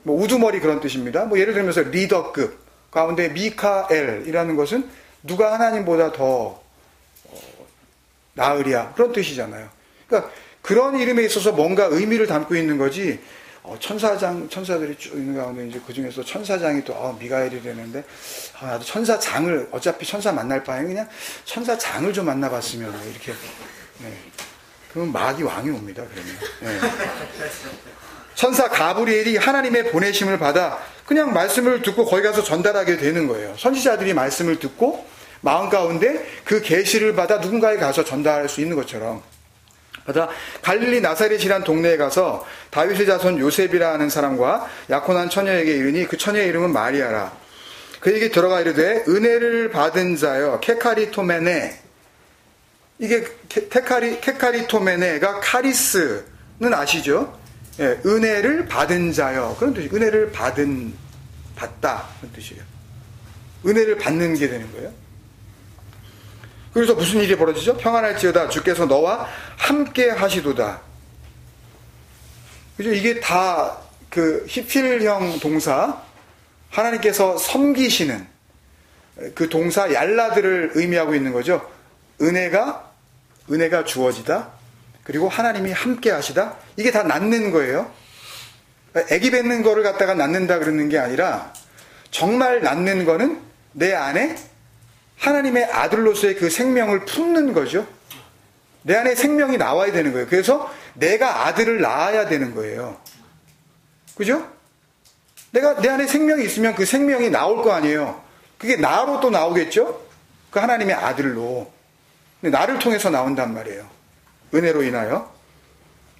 뭐 우두머리 그런 뜻입니다. 뭐 예를 들면서 리더급 가운데 미카엘이라는 것은 누가 하나님보다 더 나으랴 그런 뜻이잖아요. 그러니까 그런 이름에 있어서 뭔가 의미를 담고 있는 거지. 천사들이 쭉 있는 가운데 이제 그 중에서 천사장이 또 미가엘이 되는데 나도 천사장을 어차피 천사 만날 바에 그냥 천사장을 좀 만나봤으면 이렇게. 네. 그러면 마귀 왕이 옵니다. 그러면. 네. 천사 가브리엘이 하나님의 보내심을 받아 그냥 말씀을 듣고 거기 가서 전달하게 되는 거예요. 선지자들이 말씀을 듣고 마음 가운데 그 계시를 받아 누군가에 가서 전달할 수 있는 것처럼 받아 갈릴리 나사렛이란 동네에 가서 다윗의 자손 요셉이라 하는 사람과 약혼한 처녀에게 이르니 그 처녀의 이름은 마리아라. 그에게 들어가 이르되 은혜를 받은 자여 케카리토메네. 이게 케카리토메네가 카리스는 아시죠? 예, 은혜를 받은 자여 그런 뜻이에요. 은혜를 받다 그런 뜻이에요. 은혜를 받는 게 되는 거예요. 그래서 무슨 일이 벌어지죠? 평안할지어다 주께서 너와 함께 하시도다. 그죠? 이게 다 그 히필형 동사, 하나님께서 섬기시는 그 동사 얄라드를 의미하고 있는 거죠. 은혜가 주어지다. 그리고 하나님이 함께 하시다. 이게 다 낳는 거예요. 애기 뱉는 거를 갖다가 낳는다 그러는 게 아니라 정말 낳는 거는 내 안에 하나님의 아들로서의 그 생명을 품는 거죠. 내 안에 생명이 나와야 되는 거예요. 그래서 내가 아들을 낳아야 되는 거예요. 그죠? 내 안에 생명이 있으면 그 생명이 나올 거 아니에요. 그게 나로 또 나오겠죠? 그 하나님의 아들로. 근데 나를 통해서 나온단 말이에요. 은혜로 인하여.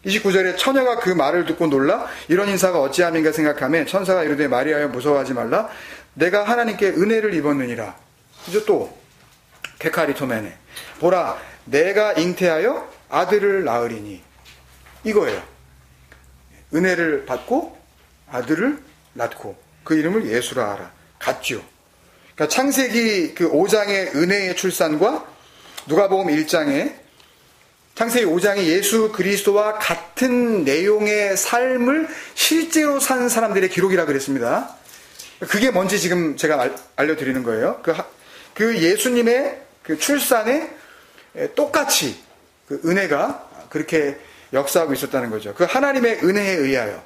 29절에 처녀가 그 말을 듣고 놀라 이런 인사가 어찌함인가 생각하며 천사가 이르되 마리아여 무서워하지 말라. 내가 하나님께 은혜를 입었느니라. 그죠? 또 케카리토메네. 보라 내가 잉태하여 아들을 낳으리니. 이거예요. 은혜를 받고 아들을 낳고 그 이름을 예수라 하라. 같죠. 그러니까 창세기 그 5장의 은혜의 출산과 누가복음 1장에 창세기 5장이 예수 그리스도와 같은 내용의 삶을 실제로 산 사람들의 기록이라 그랬습니다. 그게 뭔지 지금 제가 알려드리는 거예요. 그 예수님의 그 출산에 똑같이 그 은혜가 그렇게 역사하고 있었다는 거죠. 그 하나님의 은혜에 의하여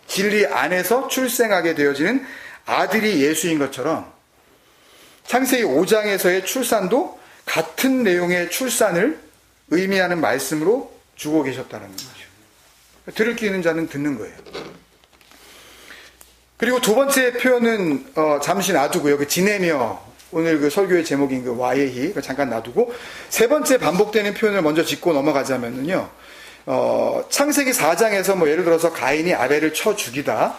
진리 안에서 출생하게 되어지는 아들이 예수인 것처럼 창세기 5장에서의 출산도 같은 내용의 출산을 의미하는 말씀으로 주고 계셨다는 거죠. 들을 끼 있는 자는 듣는 거예요. 그리고 두 번째 표현은 잠시 놔두고요. 그 지내며 오늘 그 설교의 제목인 그 와예히 잠깐 놔두고 세 번째 반복되는 표현을 먼저 짚고 넘어가자면요. 창세기 4장에서 뭐 예를 들어서 가인이 아벨을 쳐 죽이다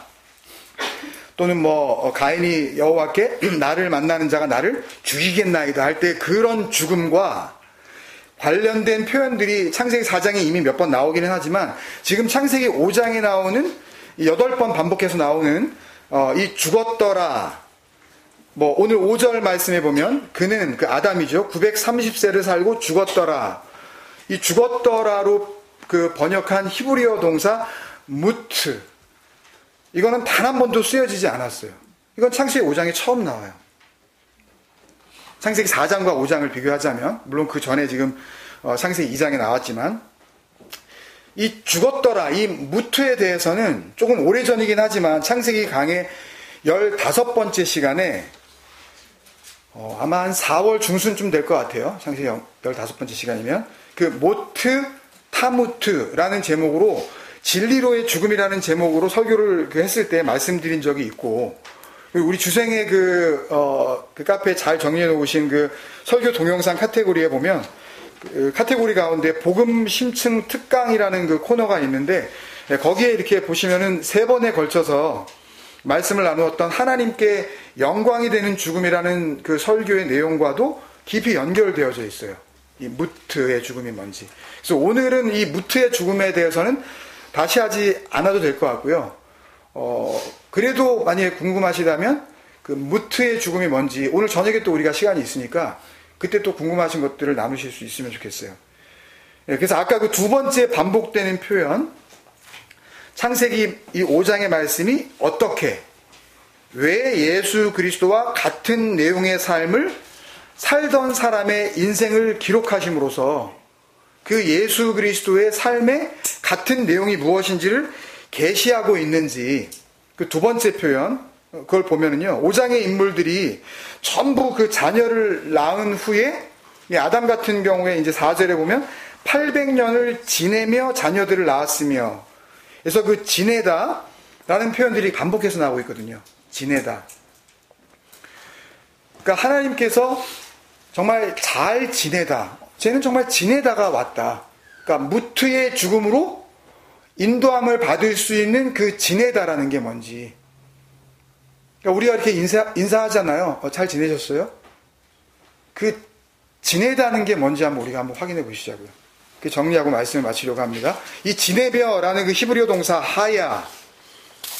또는 뭐 가인이 여호와께 나를 만나는 자가 나를 죽이겠나이다 할 때 그런 죽음과 관련된 표현들이 창세기 4장에 이미 몇 번 나오기는 하지만 지금 창세기 5장에 나오는 8번 반복해서 나오는 이 죽었더라. 뭐 오늘 5절 말씀해 보면 그는 그 아담이죠. 930세를 살고 죽었더라. 이 죽었더라로 그 번역한 히브리어 동사 무트. 이거는 단 한 번도 쓰여지지 않았어요. 이건 창세기 5장에 처음 나와요. 창세기 4장과 5장을 비교하자면 물론 그 전에 지금 창세기 2장에 나왔지만 이 죽었더라 이 무트에 대해서는 조금 오래전이긴 하지만 창세기 강의 15번째 시간에 아마 한 4월 중순쯤 될 것 같아요. 창세기 15번째 시간이면 그 모트 타무트라는 제목으로 진리로의 죽음이라는 제목으로 설교를 했을 때 말씀드린 적이 있고, 우리 주생의 그 카페에 잘 정리해 놓으신 그 설교 동영상 카테고리에 보면, 그 카테고리 가운데 복음 심층 특강이라는 그 코너가 있는데, 거기에 이렇게 보시면은 3번에 걸쳐서 말씀을 나누었던 하나님께 영광이 되는 죽음이라는 그 설교의 내용과도 깊이 연결되어져 있어요. 이 무트의 죽음이 뭔지. 그래서 오늘은 이 무트의 죽음에 대해서는 다시 하지 않아도 될 것 같고요. 그래도 만약에 궁금하시다면 그 무트의 죽음이 뭔지 오늘 저녁에 또 우리가 시간이 있으니까 그때 또 궁금하신 것들을 나누실 수 있으면 좋겠어요. 그래서 아까 그 2번째 반복되는 표현, 창세기 이 5장의 말씀이 어떻게, 왜 예수 그리스도와 같은 내용의 삶을 살던 사람의 인생을 기록하심으로써 그 예수 그리스도의 삶의 같은 내용이 무엇인지를 계시하고 있는지, 그 2번째 표현, 그걸 보면은요, 5장의 인물들이 전부 그 자녀를 낳은 후에, 아담 같은 경우에 이제 4절에 보면 800년을 지내며 자녀들을 낳았으며, 그래서 그 지내다 라는 표현들이 반복해서 나오고 있거든요. 지내다. 그러니까 하나님께서 정말 잘 지내다. 쟤는 정말 지내다가 왔다. 그러니까 무트의 죽음으로 인도함을 받을 수 있는 그 지내다라는 게 뭔지. 그러니까 우리가 이렇게 인사하잖아요. 잘 지내셨어요? 그 지내다는 게 뭔지 우리가 한번 확인해 보시자고요. 그 정리하고 말씀을 마치려고 합니다. 이 지내벼라는 그 히브리어 동사 하야,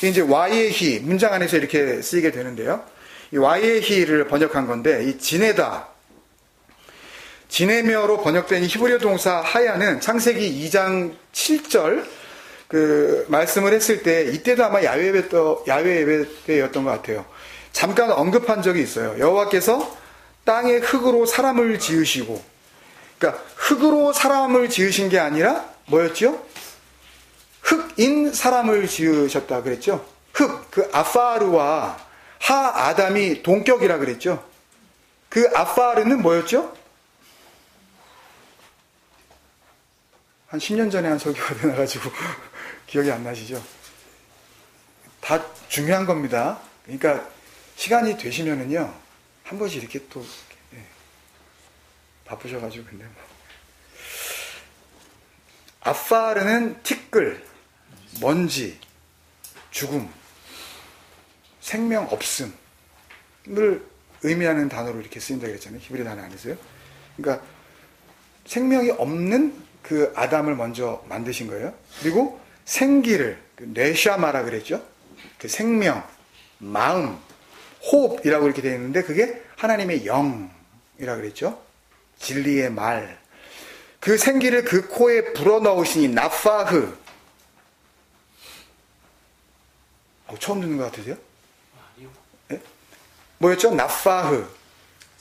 이제 와예히 문장 안에서 이렇게 쓰이게 되는데요. 이 와예히를 번역한 건데, 이 지내다, 지내며로 번역된 히브리어 동사 하야는 창세기 2장 7절 그 말씀을 했을 때, 이때도 아마 야외 예배 때였던 것 같아요. 잠깐 언급한 적이 있어요. 여호와께서 땅의 흙으로 사람을 지으시고, 그러니까 흙으로 사람을 지으신 게 아니라 뭐였죠? 흙인 사람을 지으셨다 그랬죠? 흙, 그 아파르와 하 아담이 동격이라 그랬죠? 그 아파르는 뭐였죠? 한 10년 전에 한 설교가 되나가지고 기억이 안 나시죠? 다 중요한 겁니다. 그러니까 시간이 되시면은요, 한 번씩 이렇게 또 바쁘셔가지고. 근데 아파르는 티끌, 먼지, 죽음, 생명 없음을 의미하는 단어로 이렇게 쓰인다 그랬잖아요. 히브리 단어 안에서요. 그러니까 생명이 없는 그 아담을 먼저 만드신 거예요. 그리고 생기를, 그 뇌샤마라 그랬죠. 그 생명, 마음, 호흡이라고 이렇게 되어 있는데 그게 하나님의 영이라고 그랬죠. 진리의 말. 그 생기를 그 코에 불어넣으시니 나파흐. 처음 듣는 것 같으세요? 네? 뭐였죠? 나파흐.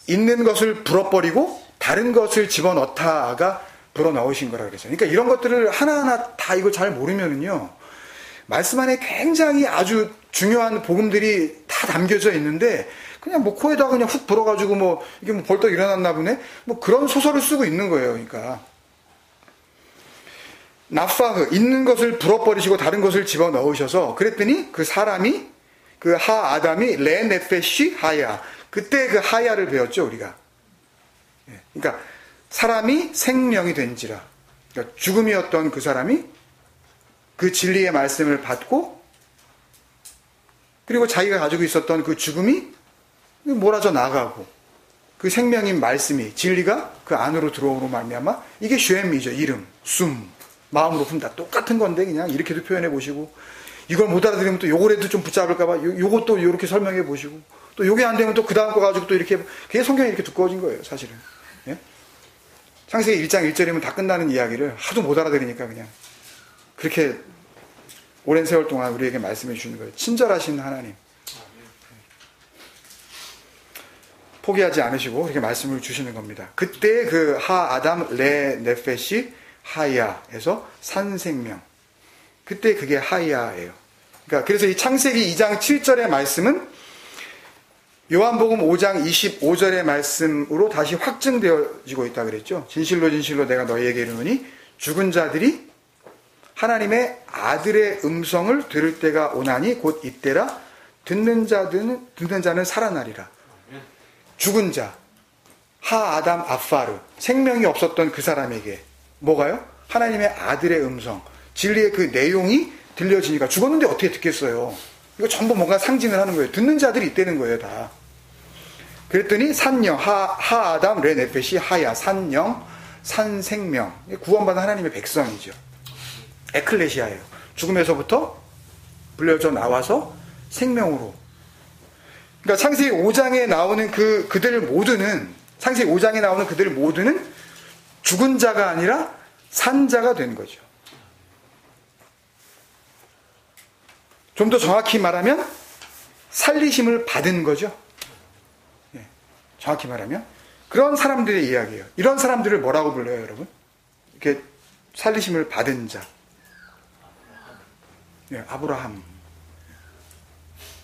있는 것을 불어버리고 다른 것을 집어넣다가 불어넣으신 거라 그랬어요. 그러니까 이런 것들을 하나하나 다 이거 잘 모르면은요, 말씀 안에 굉장히 아주 중요한 복음들이 다 담겨져 있는데 그냥 뭐 코에다 그냥 훅 불어가지고 뭐 이게 뭐 벌떡 일어났나 보네, 뭐 그런 소설을 쓰고 있는 거예요. 그러니까 나파흐, 있는 것을 불어버리시고 다른 것을 집어넣으셔서, 그랬더니 그 사람이, 그 하 아담이 레네페시 하야, 그때 그 하야를 배웠죠 우리가. 그러니까 사람이 생명이 된지라, 그러니까 죽음이었던 그 사람이 그 진리의 말씀을 받고, 그리고 자기가 가지고 있었던 그 죽음이 몰아져 나가고, 그 생명인 말씀이, 진리가 그 안으로 들어오므로 말미암아, 이게 쉐엠이죠. 이름, 숨, 마음으로 품다. 똑같은 건데 그냥 이렇게도 표현해 보시고, 이걸 못 알아들으면 또 요거라도 좀 붙잡을까봐 요것도 이렇게 설명해 보시고, 또 요게 안 되면 또 그 다음 거 가지고 또 이렇게, 그게 성경이 이렇게 두꺼워진 거예요 사실은. 예? 창세기 1장 1절이면 다 끝나는 이야기를 하도 못 알아들으니까 그냥 그렇게 오랜 세월 동안 우리에게 말씀해 주시는 거예요. 친절하신 하나님. 포기하지 않으시고 그렇게 말씀을 주시는 겁니다. 그때 그 하 아담 레 네페시 하야에서 산생명, 그때 그게 하야예요. 그러니까 그래서 이 창세기 2장 7절의 말씀은 요한복음 5장 25절의 말씀으로 다시 확증되어지고 있다 그랬죠. 진실로 진실로 내가 너희에게 이르노니 죽은 자들이 하나님의 아들의 음성을 들을 때가 오나니 곧 이때라. 듣는 자는 살아나리라. 죽은 자, 하 아담 아파르, 생명이 없었던 그 사람에게 뭐가요? 하나님의 아들의 음성, 진리의 그 내용이 들려지니까. 죽었는데 어떻게 듣겠어요? 이거 전부 뭔가 상징을 하는 거예요. 듣는 자들이 있다는 거예요, 다. 그랬더니 산영, 하 아담 레 네페시 하야, 산영, 산생명, 구원받은 하나님의 백성이죠. 에클레시아예요. 죽음에서부터 불려져 나와서 생명으로. 그러니까 창세기 5장에 나오는 그들 모두는, 창세기 5장에 나오는 그들 모두는 죽은 자가 아니라 산 자가 된 거죠. 좀 더 정확히 말하면 살리심을 받은 거죠. 예, 정확히 말하면 그런 사람들의 이야기예요. 이런 사람들을 뭐라고 불러요, 여러분? 이렇게 살리심을 받은 자. 예, 아브라함.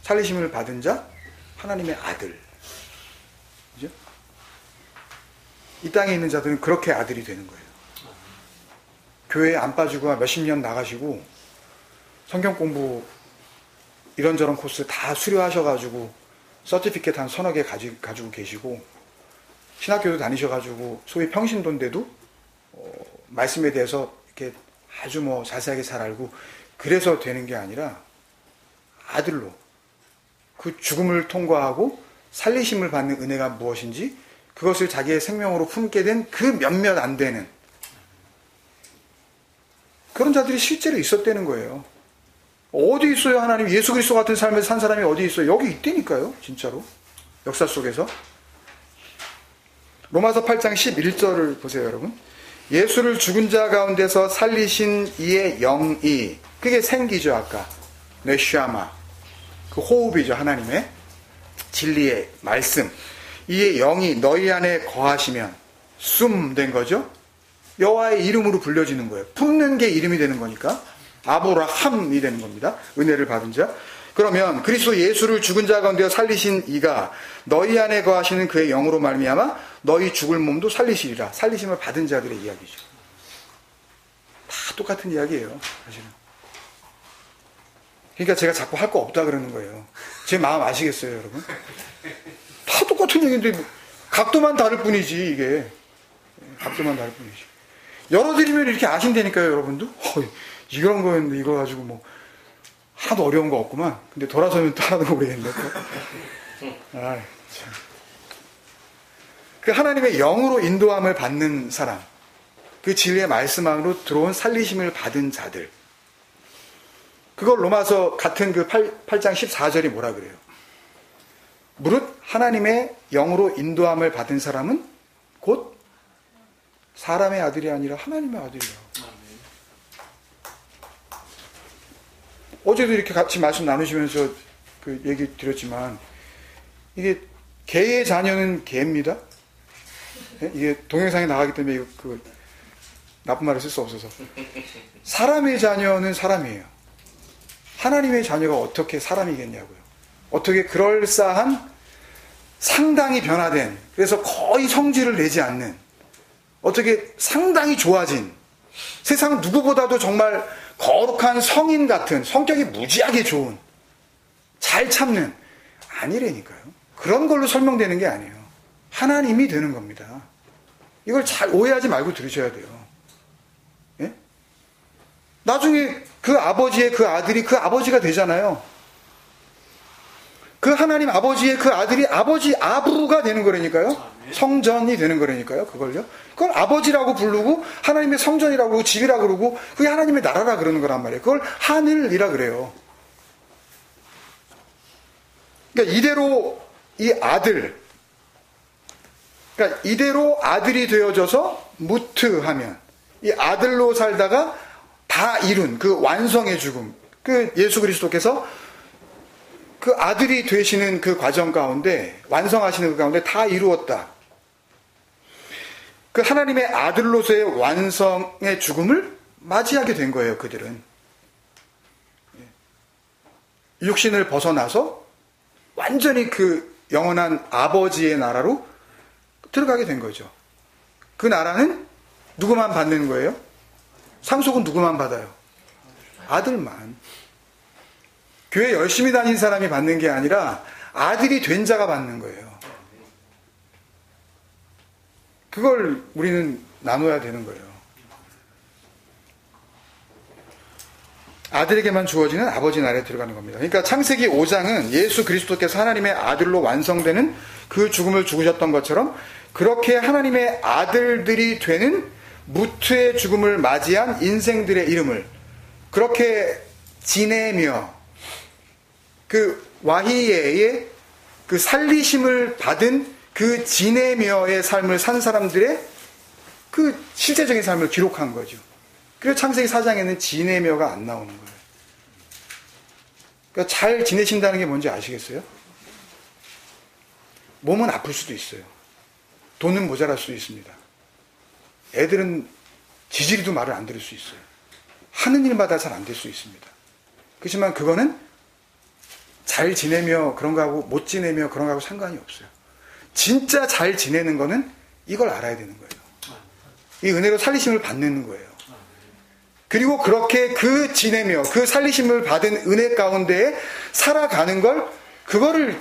살리심을 받은 자, 하나님의 아들. 그죠? 이 땅에 있는 자들은 그렇게 아들이 되는 거예요. 교회에 안 빠지고 몇십 년 나가시고 성경 공부 이런저런 코스 다 수료하셔가지고 서티피켓 한 서너 개 가지고 계시고 신학교도 다니셔가지고 소위 평신도인데도 말씀에 대해서 이렇게 아주 자세하게 잘 알고 그래서 되는 게 아니라 아들로 그 죽음을 통과하고 살리심을 받는 은혜가 무엇인지 그것을 자기의 생명으로 품게 된 그 몇몇 안 되는 그런 자들이 실제로 있었다는 거예요. 어디 있어요, 하나님? 예수 그리스도 같은 삶을 산 사람이 어디 있어요? 여기 있다니까요, 진짜로. 역사 속에서. 로마서 8장 11절을 보세요, 여러분. 예수를 죽은 자 가운데서 살리신 이의 영이, 그게 생기죠, 아까. 네슈아마. 그 호흡이죠, 하나님의. 진리의 말씀. 이의 영이 너희 안에 거하시면, 된 거죠? 여호와의 이름으로 불려지는 거예요. 품는 게 이름이 되는 거니까. 아브라함이 되는 겁니다. 은혜를 받은 자. 그러면 그리스도 예수를 죽은 자 가운데 살리신 이가 너희 안에 거하시는 그의 영으로 말미암아 너희 죽을 몸도 살리시리라. 살리심을 받은 자들의 이야기죠. 다 똑같은 이야기예요, 사실은. 그러니까 제가 자꾸 할 거 없다 그러는 거예요. 제 마음 아시겠어요, 여러분? 다 똑같은 얘기인데 각도만 다를 뿐이지, 이게. 각도만 다를 뿐이지. 열어드리면 이렇게 아신다니까요, 여러분도. 이런 거였는데 이거 가지고 하나도 어려운 거 없구만. 근데 돌아서면 또 하나도 모르겠네. 참. 그 하나님의 영으로 인도함을 받는 사람, 그 진리의 말씀 안으로 들어온 살리심을 받은 자들, 그걸 로마서 같은 그 8장 14절이 뭐라 그래요? 무릇 하나님의 영으로 인도함을 받은 사람은 곧 사람의 아들이 아니라 하나님의 아들이에요. 어제도 이렇게 같이 말씀 나누시면서 그 얘기 드렸지만, 이게 개의 자녀는 개입니다. 이게 동영상에 나가기 때문에 그 나쁜 말을 쓸 수 없어서. 사람의 자녀는 사람이에요. 하나님의 자녀가 어떻게 사람이겠냐고요. 어떻게 그럴싸한, 상당히 변화된, 그래서 거의 성질을 내지 않는, 어떻게 상당히 좋아진, 세상 누구보다도 정말 거룩한 성인 같은, 성격이 무지하게 좋은, 잘 참는, 아니라니까요. 그런 걸로 설명되는 게 아니에요. 하나님이 되는 겁니다. 이걸 잘 오해하지 말고 들으셔야 돼요. 예? 나중에 그 아버지의 그 아들이 그 아버지가 되잖아요. 그 하나님 아버지의 그 아들이 아버지 아부가 되는 거라니까요. 성전이 되는 거라니까요. 그걸 아버지라고 부르고 하나님의 성전이라고 그러고 집이라고 그러고 그게 하나님의 나라라 그러는 거란 말이에요. 그걸 하늘이라 그래요. 그러니까 이대로 이 아들, 그러니까 이대로 아들이 되어져서 무트하면, 이 아들로 살다가 다 이룬 그 완성의 죽음, 그 예수 그리스도께서 그 아들이 되시는 그 과정 가운데, 완성하시는 그 가운데 다 이루었다. 그 하나님의 아들로서의 완성의 죽음을 맞이하게 된 거예요, 그들은. 육신을 벗어나서 완전히 그 영원한 아버지의 나라로 들어가게 된 거죠. 그 나라는 누구만 받는 거예요? 상속은 누구만 받아요? 아들만. 교회 열심히 다닌 사람이 받는 게 아니라 아들이 된 자가 받는 거예요. 그걸 우리는 나눠야 되는 거예요. 아들에게만 주어지는 아버지 나라에 들어가는 겁니다. 그러니까 창세기 5장은 예수 그리스도께서 하나님의 아들로 완성되는 그 죽음을 죽으셨던 것처럼 그렇게 하나님의 아들들이 되는 무트의 죽음을 맞이한 인생들의 이름을 그렇게 지내며 그 와히예의 그 살리심을 받은 그 지내며의 삶을 산 사람들의 그 실제적인 삶을 기록한 거죠. 그래서 창세기 4장에는 지내며가 안 나오는 거예요. 그러니까 잘 지내신다는 게 뭔지 아시겠어요? 몸은 아플 수도 있어요. 돈은 모자랄 수도 있습니다. 애들은 지지리도 말을 안 들을 수 있어요. 하는 일마다 잘 안 될 수 있습니다. 그렇지만 그거는 잘 지내며 그런 거하고 못 지내며 그런 거하고 상관이 없어요. 진짜 잘 지내는 거는 이걸 알아야 되는 거예요. 이 은혜로 살리심을 받는 거예요. 그리고 그렇게 그 지내며 그 살리심을 받은 은혜 가운데에 살아가는 걸 그거를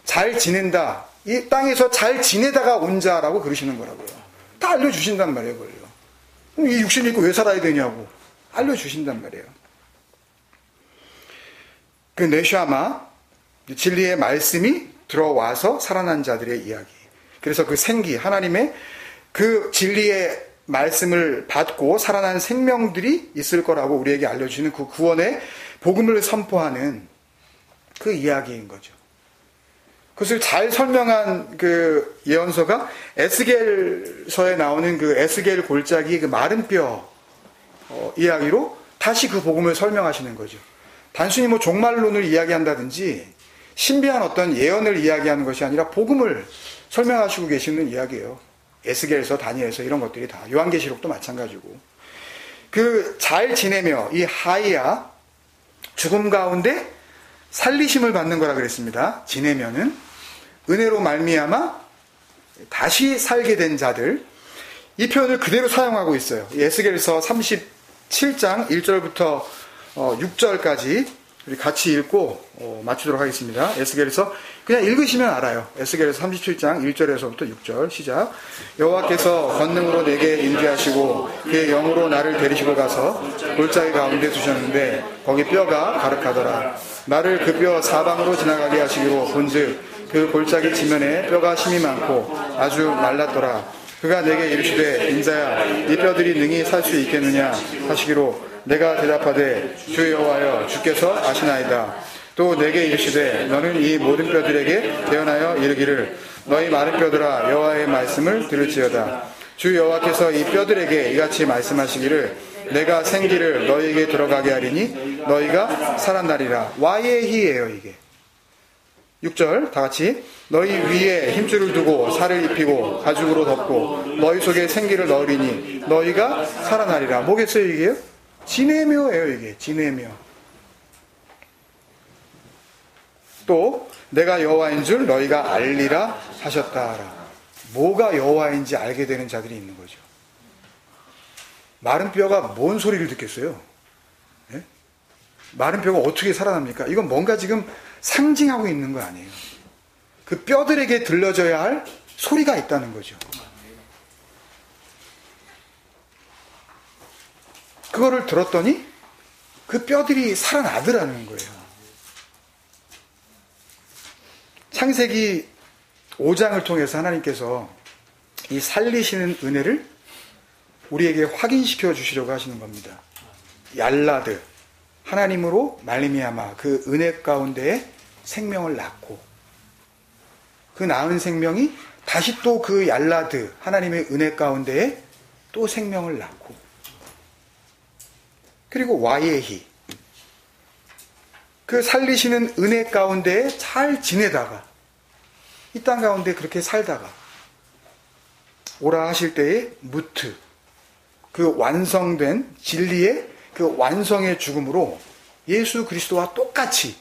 잘 지낸다. 이 땅에서 잘 지내다가 온 자라고 그러시는 거라고요. 다 알려주신단 말이에요. 그걸요. 이 육신 입고 왜 살아야 되냐고 알려주신단 말이에요. 그 네샤마 진리의 말씀이 들어와서 살아난 자들의 이야기. 그래서 그 생기 하나님의 그 진리의 말씀을 받고 살아난 생명들이 있을 거라고 우리에게 알려주시는 그 구원의 복음을 선포하는 그 이야기인 거죠. 그것을 잘 설명한 그 예언서가 에스겔서에 나오는 그 에스겔 골짜기 그 마른 뼈 이야기로 다시 그 복음을 설명하시는 거죠. 단순히 뭐 종말론을 이야기한다든지 신비한 어떤 예언을 이야기하는 것이 아니라 복음을 설명하시고 계시는 이야기예요. 에스겔서, 다니엘서 이런 것들이 다. 요한계시록도 마찬가지고. 그 잘 지내며 이 하이야 죽음 가운데 살리심을 받는 거라 그랬습니다. 지내면은 은혜로 말미암아 다시 살게 된 자들. 이 표현을 그대로 사용하고 있어요. 에스겔서 37장 1절부터 6절까지 우리 같이 읽고 맞추도록 하겠습니다. 에스겔서 그냥 읽으시면 알아요. 에스겔서 37장 1절에서부터 6절 시작. 여호와께서 권능으로 내게 임재하시고 그의 영으로 나를 데리시고 가서 골짜기 가운데 두셨는데 거기 뼈가 가득하더라. 나를 그 뼈 사방으로 지나가게 하시기로 본즉 그 골짜기 지면에 뼈가 심이 많고 아주 말랐더라. 그가 내게 이르시되 인자야 이 뼈들이 능히 살 수 있겠느냐 하시기로 내가 대답하되 주 여호와여 주께서 아시나이다. 또 내게 이르시되 너는 이 모든 뼈들에게 대언하여 이르기를 너희 마른 뼈들아 여호와의 말씀을 들을지어다. 주 여호와께서 이 뼈들에게 이같이 말씀하시기를 내가 생기를 너희에게 들어가게 하리니 너희가 살아나리라. 와예히예요 이게. 6절 다같이 너희 위에 힘줄을 두고 살을 입히고 가죽으로 덮고 너희 속에 생기를 넣으리니 너희가 살아나리라. 뭐겠어요 이게요? 지내며예요 이게. 지내며. 또 내가 여호와인 줄 너희가 알리라 하셨다. 뭐가 여호와인지 알게 되는 자들이 있는 거죠. 마른 뼈가 뭔 소리를 듣겠어요? 네? 마른 뼈가 어떻게 살아납니까? 이건 뭔가 지금 상징하고 있는 거 아니에요. 그 뼈들에게 들려져야 할 소리가 있다는 거죠. 그거를 들었더니 그 뼈들이 살아나더라는 거예요. 창세기 5장을 통해서 하나님께서 이 살리시는 은혜를 우리에게 확인시켜 주시려고 하시는 겁니다. 얄라드 하나님으로 말미암아 그 은혜 가운데에 생명을 낳고 그 낳은 생명이 다시 또 그 얄라드 하나님의 은혜 가운데에 또 생명을 낳고 그리고 와예히 그 살리시는 은혜 가운데에 잘 지내다가 이 땅 가운데 그렇게 살다가 오라 하실 때의 무트 그 완성된 진리의 그 완성의 죽음으로 예수 그리스도와 똑같이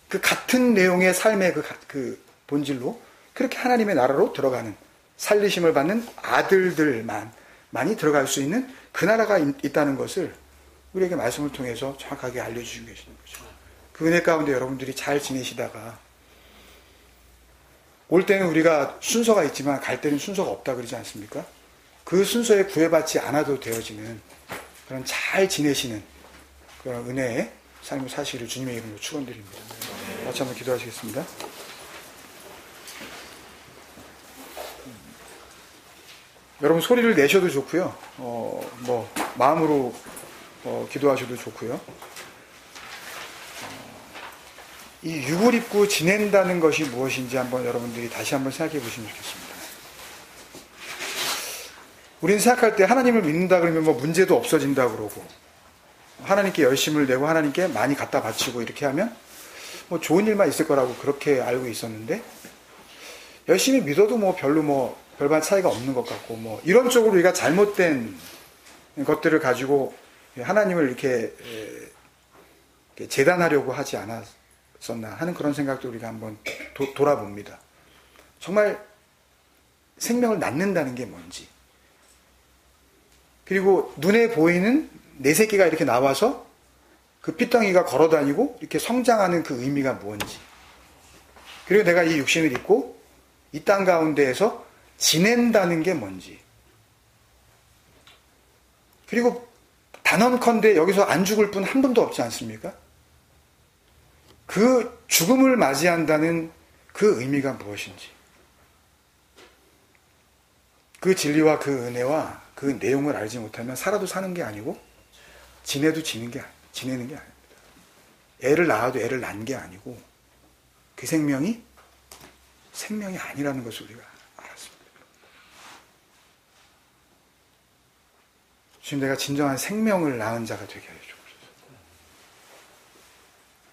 그 같은 내용의 삶의 그 본질로 그렇게 하나님의 나라로 들어가는 살리심을 받는 아들들만이 들어갈 수 있는 그 나라가 있다는 것을 우리에게 말씀을 통해서 정확하게 알려주시고 계시는 거죠. 그 은혜 가운데 여러분들이 잘 지내시다가 올 때는 우리가 순서가 있지만 갈 때는 순서가 없다 그러지 않습니까? 그 순서에 구애받지 않아도 되어지는 그런 잘 지내시는 그런 은혜의 삶을 사시기를 주님의 이름으로 축원드립니다. 같이 한번 기도하시겠습니다. 여러분 소리를 내셔도 좋고요. 마음으로 기도하셔도 좋고요. 이 육을 입고 지낸다는 것이 무엇인지 한번 여러분들이 다시 한번 생각해 보시면 좋겠습니다. 우리는 생각할 때 하나님을 믿는다 그러면 뭐 문제도 없어진다 그러고 하나님께 열심을 내고 하나님께 많이 갖다 바치고 이렇게 하면 뭐 좋은 일만 있을 거라고 그렇게 알고 있었는데 열심히 믿어도 뭐 별로 뭐 별반 차이가 없는 것 같고 뭐 이런 쪽으로 우리가 잘못된 것들을 가지고 하나님을 이렇게 재단하려고 하지 않았었나 하는 그런 생각도 우리가 한번 돌아봅니다. 정말 생명을 낳는다는 게 뭔지, 그리고 눈에 보이는 내 새끼가 이렇게 나와서 그 핏덩이가 걸어다니고 이렇게 성장하는 그 의미가 뭔지, 그리고 내가 이 육신을 입고 이 땅 가운데에서 지낸다는 게 뭔지, 그리고 단언컨대 여기서 안 죽을 분 한 분도 없지 않습니까? 그 죽음을 맞이한다는 그 의미가 무엇인지, 그 진리와 그 은혜와 그 내용을 알지 못하면 살아도 사는 게 아니고 지내도 지내는 게 아닙니다. 애를 낳아도 애를 낳은 게 아니고 그 생명이 아니라는 것을 우리가 알았습니다. 지금 내가 진정한 생명을 낳은 자가 되게 하여 주옵소서.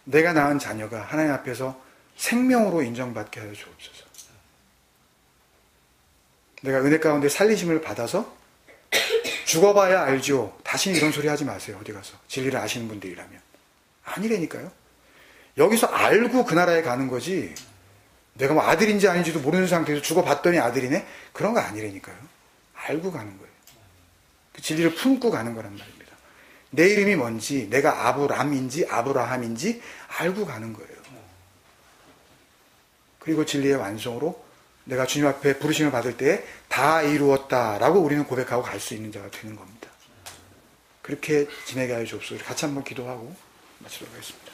내가 낳은 자녀가 하나님 앞에서 생명으로 인정받게 하여 주옵소서. 내가 은혜 가운데 살리심을 받아서 죽어봐야 알죠. 다시는 이런 소리 하지 마세요. 어디 가서. 진리를 아시는 분들이라면. 아니라니까요. 여기서 알고 그 나라에 가는 거지, 내가 뭐 아들인지 아닌지도 모르는 상태에서 죽어봤더니 아들이네? 그런 거 아니라니까요. 알고 가는 거예요. 그 진리를 품고 가는 거란 말입니다. 내 이름이 뭔지, 내가 아브람인지 아브라함인지 알고 가는 거예요. 그리고 진리의 완성으로 내가 주님 앞에 부르심을 받을 때 다 이루었다라고 우리는 고백하고 갈 수 있는 자가 되는 겁니다. 그렇게 지내게 하여 주옵소서. 같이 한번 기도하고 마치도록 하겠습니다.